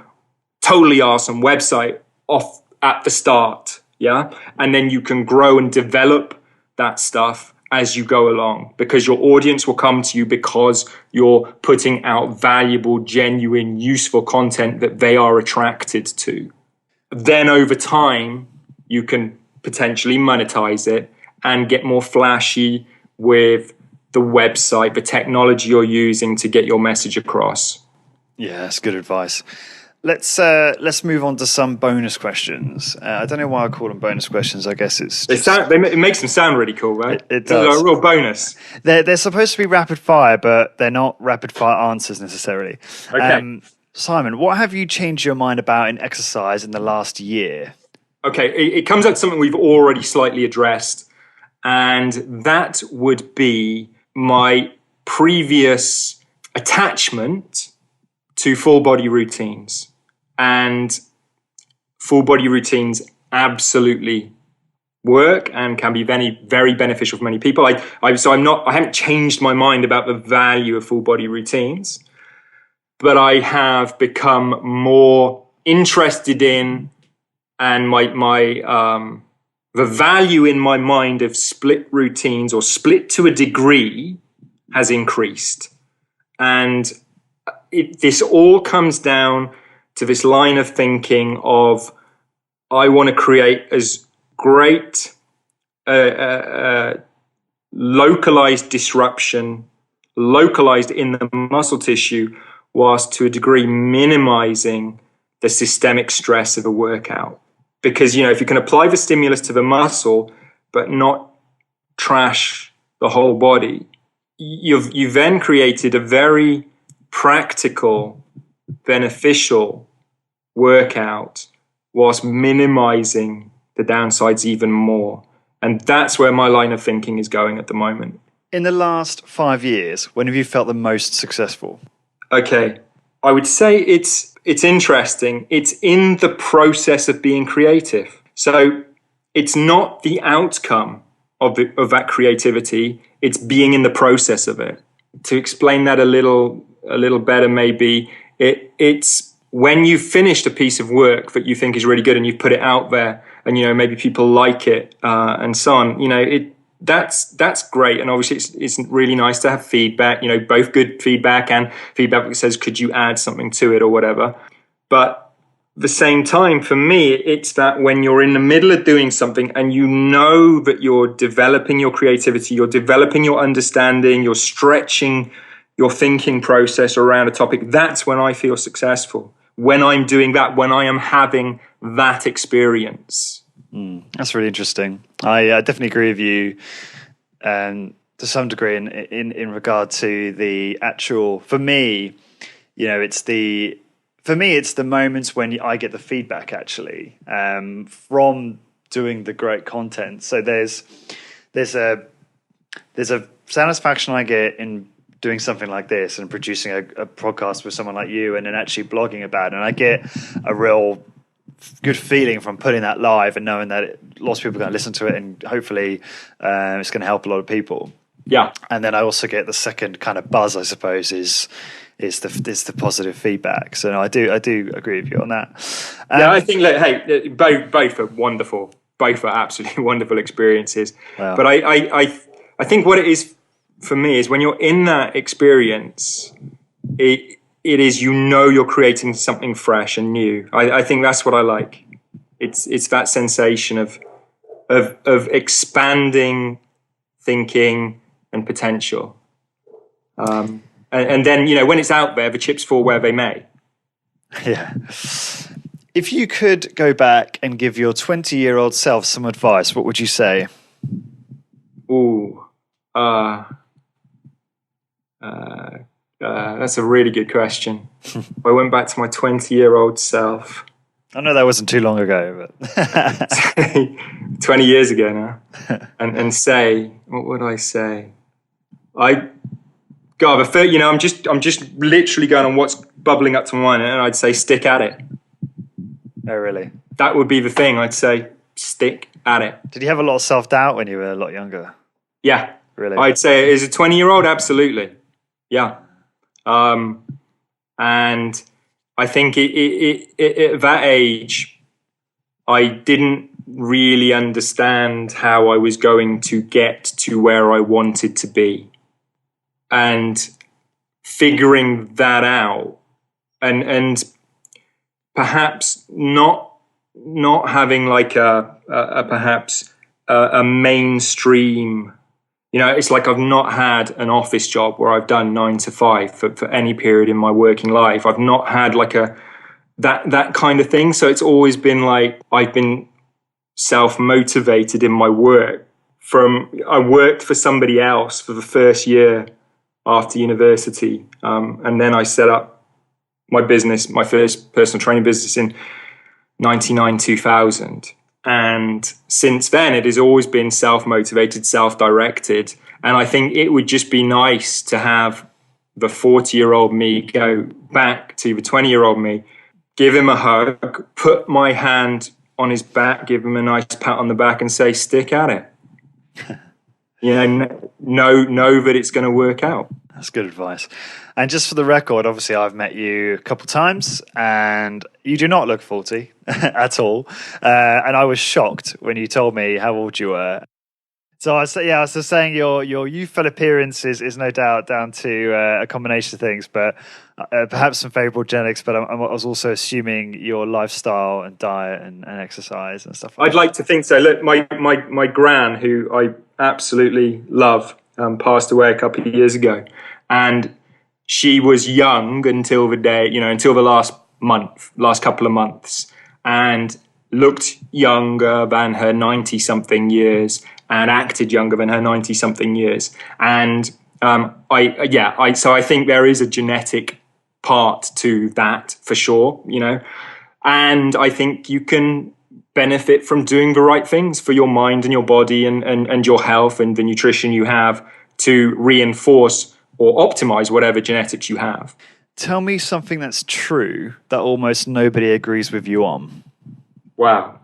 totally awesome website off at the start. Yeah. And then you can grow and develop that stuff as you go along, because your audience will come to you because you're putting out valuable, genuine, useful content that they are attracted to. Then over time, you can potentially monetize it and get more flashy with the website, the technology you're using to get your message across. Yeah, that's good advice. Let's move on to some bonus questions. I don't know why I call them bonus questions. I guess it makes them sound really cool, right? It does. It's a real bonus. They're supposed to be rapid fire, but they're not rapid fire answers necessarily. Okay. Simon, what have you changed your mind about in exercise in the last year? Okay, it comes out to something we've already slightly addressed, and that would be my previous attachment to full body routines. And full body routines absolutely work and can be very, very beneficial for many people. I haven't changed my mind about the value of full body routines, but I have become more interested in, and the value in my mind of split routines, or split to a degree, has increased. And this all comes down to this line of thinking of, I want to create as great localized disruption, localized in the muscle tissue, whilst to a degree minimizing the systemic stress of a workout. Because, if you can apply the stimulus to the muscle, but not trash the whole body, you've then created a very practical, beneficial workout whilst minimizing the downsides even more. And that's where my line of thinking is going at the moment. In the last 5 years, when have you felt the most successful? Okay, I would say it's interesting. It's in the process of being creative. So it's not the outcome of that creativity. It's being in the process of it. To explain that a little better, maybe it's when you've finished a piece of work that you think is really good and you've put it out there, and maybe people like it and so on. That's great, and obviously it's really nice to have feedback. Both good feedback and feedback that says, could you add something to it or whatever. But at the same time, for me, it's that when you're in the middle of doing something and you know that you're developing your creativity, you're developing your understanding, you're stretching your thinking process around a topic, that's when I feel successful. When I'm doing that, when I am having that experience. That's really interesting. I definitely agree with you to some degree in regard to the actual, for me, it's the moments when I get the feedback actually from doing the great content. So there's a satisfaction I get in doing something like this and producing a podcast with someone like you and then actually blogging about it. And I get a real good feeling from putting that live and knowing that lots of people are going to listen to it and hopefully it's going to help a lot of people. Yeah. And then I also get the second kind of buzz, I suppose, is the positive feedback. So no, I do agree with you on that. Yeah, I think both are wonderful. Both are absolutely wonderful experiences. Wow. But I think what it is for me is when you're in that experience, it is, you're creating something fresh and new. I think that's what I like. It's that sensation of expanding thinking and potential. And then, when it's out there, the chips fall where they may. Yeah. If you could go back and give your 20-year-old self some advice, what would you say? That's a really good question. I went back to my 20-year-old self. I know that wasn't too long ago, but 20 years ago now, and say, what would I say? I'm just literally going on what's bubbling up to my mind, and I'd say, stick at it. Oh, really? That would be the thing. I'd say, stick at it. Did you have a lot of self-doubt when you were a lot younger? Yeah. Really? I'd say, as a 20-year-old, absolutely. Yeah. And I think at that age, I didn't really understand how I was going to get to where I wanted to be. And figuring that out and perhaps not having like perhaps a mainstream, it's like I've not had an office job where I've done 9 to 5 for any period in my working life. I've not had like that kind of thing. So it's always been like I've been self-motivated in my work. I worked for somebody else for the first year after university. And then I set up my business, my first personal training business in 99, 2000. And since then, it has always been self-motivated, self-directed. And I think it would just be nice to have the 40-year-old me go back to the 20-year-old me, give him a hug, put my hand on his back, give him a nice pat on the back and say, stick at it. Know that it's going to work out. That's good advice. And just for the record, obviously I've met you a couple of times and you do not look 40 at all. And I was shocked when you told me how old you were. So I was just saying your youthful appearance is no doubt down to a combination of things, but perhaps some favorable genetics. But I was also assuming your lifestyle and diet and exercise and stuff. I'd like to think so. Look, my gran, who I absolutely love, passed away a couple of years ago, and she was young until the last couple of months, and looked younger than her 90-something years. and acted younger than her 90-something years. And so I think there is a genetic part to that for sure, and I think you can benefit from doing the right things for your mind and your body and your health and the nutrition you have to reinforce or optimize whatever genetics you have. Tell me something that's true that almost nobody agrees with you on. Wow.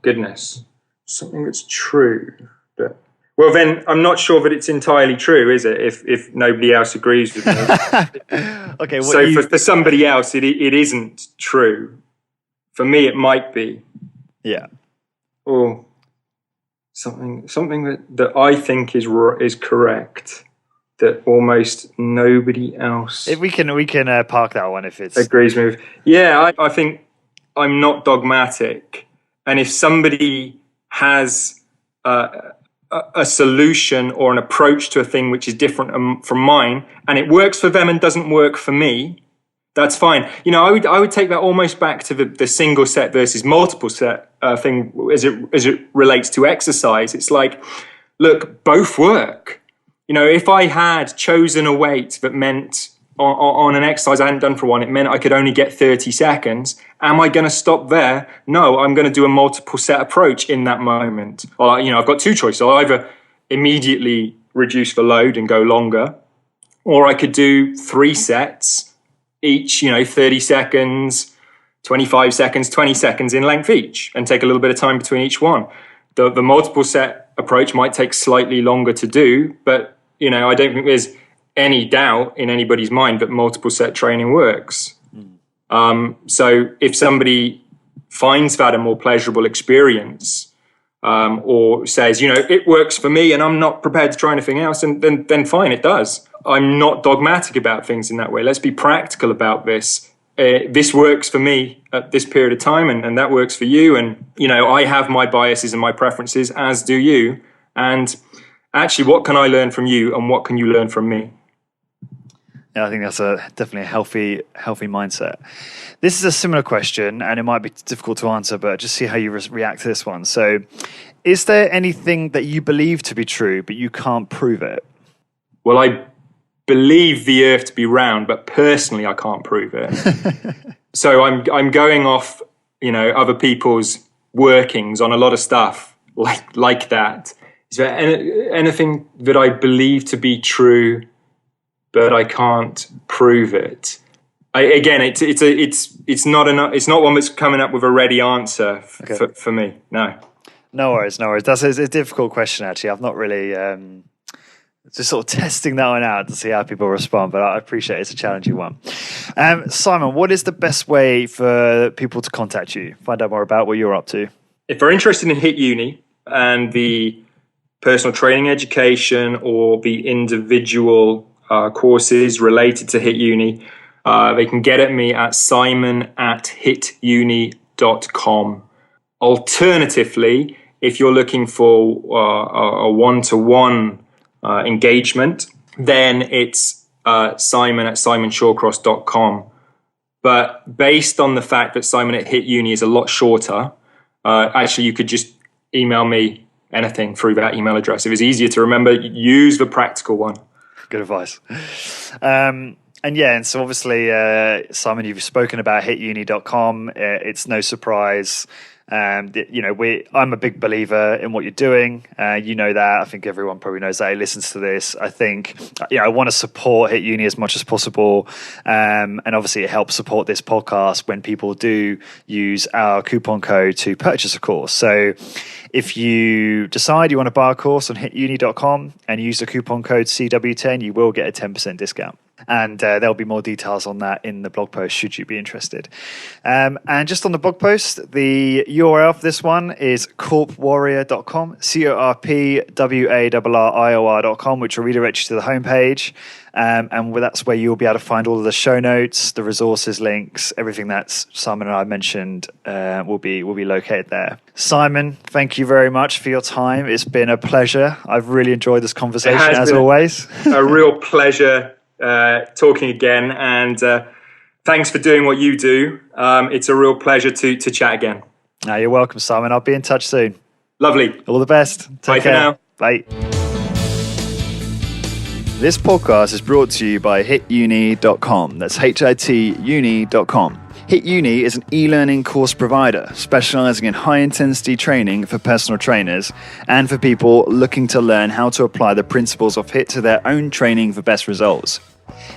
Goodness. Something that's true. Well, then I'm not sure that it's entirely true, is it? If nobody else agrees with me. Okay. For somebody else, it isn't true. For me, it might be. Yeah. Or something that I think is correct, that almost nobody else. If we can park that one if it's agrees with. Yeah, I think I'm not dogmatic, and if somebody has a solution or an approach to a thing which is different from mine, and it works for them and doesn't work for me, that's fine. I would take that almost back to the single set versus multiple set thing as it relates to exercise. It's like, look, both work. If I had chosen a weight that meant on an exercise I hadn't done for one, it meant I could only get 30 seconds. Am I going to stop there? No, I'm going to do a multiple set approach in that moment. Well, I've got two choices. I'll either immediately reduce the load and go longer, or I could do 3 sets, each, 30 seconds, 25 seconds, 20 seconds in length each, and take a little bit of time between each one. The multiple set approach might take slightly longer to do, but, I don't think there's any doubt in anybody's mind that multiple set training works. So if somebody finds that a more pleasurable experience, or says, it works for me and I'm not prepared to try anything else, and then fine, it does. I'm not dogmatic about things in that way. Let's be practical about this. This works for me at this period of time, and that works for you. And, I have my biases and my preferences, as do you. And actually, what can I learn from you, and what can you learn from me? Yeah, I think that's definitely a healthy mindset. This is a similar question, and it might be difficult to answer, but just see how you react to this one. So, is there anything that you believe to be true, but you can't prove it? Well, I believe the Earth to be round, but personally, I can't prove it. So I'm going off, other people's workings on a lot of stuff like that. Is there anything that I believe to be true, but I can't prove it? It's not one that's coming up with a ready answer for me. No. No worries. That's a difficult question, actually. I've not really just sort of testing that one out to see how people respond, but I appreciate it's a challenging one. Simon, what is the best way for people to contact you, find out more about what you're up to? If they're interested in HIIT Uni and the personal training education or the individual courses related to HIIT Uni, they can get at me at simon@hituni.com. Alternatively, if you're looking for a one-to-one engagement, then it's simon@simonshawcross.com. But based on the fact that simon@hituni is a lot shorter, actually you could just email me anything through that email address. If it's easier to remember, use the practical one. Good advice. And so obviously, Simon, you've spoken about hituni.com. It's no surprise. I'm a big believer in what you're doing. You know that. I think everyone probably knows that. Who listens to this. I think, I want to support HIIT Uni as much as possible. And obviously it helps support this podcast when people do use our coupon code to purchase a course. So if you decide you want to buy a course on hituni.com and use the coupon code CW10, you will get a 10% discount. And there'll be more details on that in the blog post should you be interested. And just on the blog post, the URL for this one is corpwarrior.com, corpwarrior.com, which will redirect you to the homepage. And that's where you'll be able to find all of the show notes, the resources, links, everything that Simon and I mentioned will be located there. Simon, thank you very much for your time. It's been a pleasure. I've really enjoyed this conversation as always. A real pleasure. Talking again, and thanks for doing what you do. It's a real pleasure to chat again. No, you're welcome, Simon. I'll be in touch soon. Lovely. All the best. Bye Take for care. now. Bye. This podcast is brought to you by hituni.com. That's hituni.com. Hit Uni is an e-learning course provider specializing in high-intensity training for personal trainers and for people looking to learn how to apply the principles of HIIT to their own training for best results.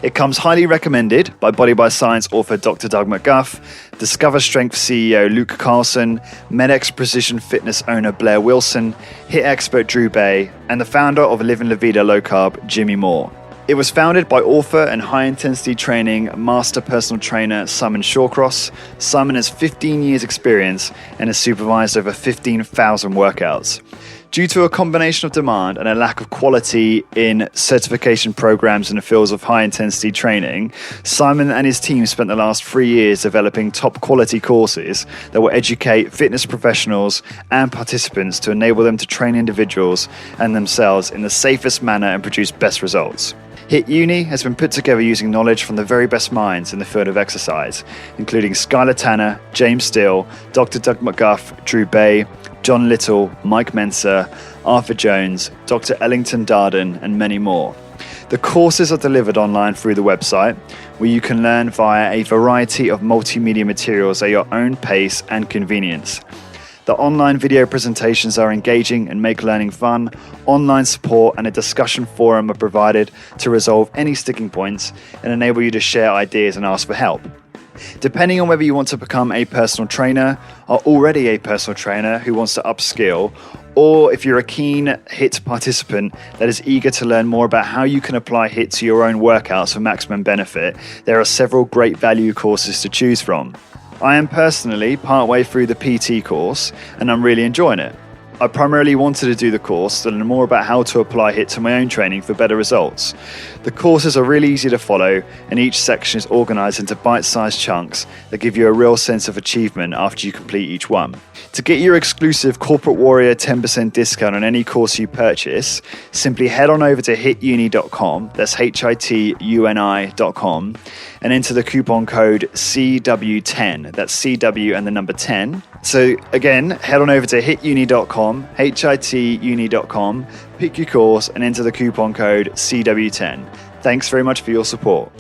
It comes highly recommended by Body by Science author Dr. Doug McGuff, Discover Strength CEO Luke Carlson, MedX Precision Fitness owner Blair Wilson, HIIT expert Drew Bay, and the founder of Living La Vida Low Carb, Jimmy Moore. It was founded by author and high-intensity training master personal trainer Simon Shawcross. Simon has 15 years experience and has supervised over 15,000 workouts. Due to a combination of demand and a lack of quality in certification programs in the fields of high-intensity training, Simon and his team spent the last 3 years developing top-quality courses that will educate fitness professionals and participants to enable them to train individuals and themselves in the safest manner and produce best results. HIIT Uni has been put together using knowledge from the very best minds in the field of exercise, including Skylar Tanner, James Steele, Dr. Doug McGuff, Drew Bay, John Little, Mike Mensa, Arthur Jones, Dr. Ellington Darden, and many more. The courses are delivered online through the website, where you can learn via a variety of multimedia materials at your own pace and convenience. The online video presentations are engaging and make learning fun. Online support and a discussion forum are provided to resolve any sticking points and enable you to share ideas and ask for help. Depending on whether you want to become a personal trainer, are already a personal trainer who wants to upskill, or if you're a keen HIIT participant that is eager to learn more about how you can apply HIIT to your own workouts for maximum benefit, there are several great value courses to choose from. I am personally partway through the PT course and I'm really enjoying it. I primarily wanted to do the course to learn more about how to apply HIIT to my own training for better results. The courses are really easy to follow and each section is organized into bite-sized chunks that give you a real sense of achievement after you complete each one. To get your exclusive Corporate Warrior 10% discount on any course you purchase, simply head on over to hituni.com, that's hituni.com, and enter the coupon code CW10, that's CW and the number 10. So again, head on over to hituni.com, hituni.com, pick your course and enter the coupon code CW10. Thanks very much for your support.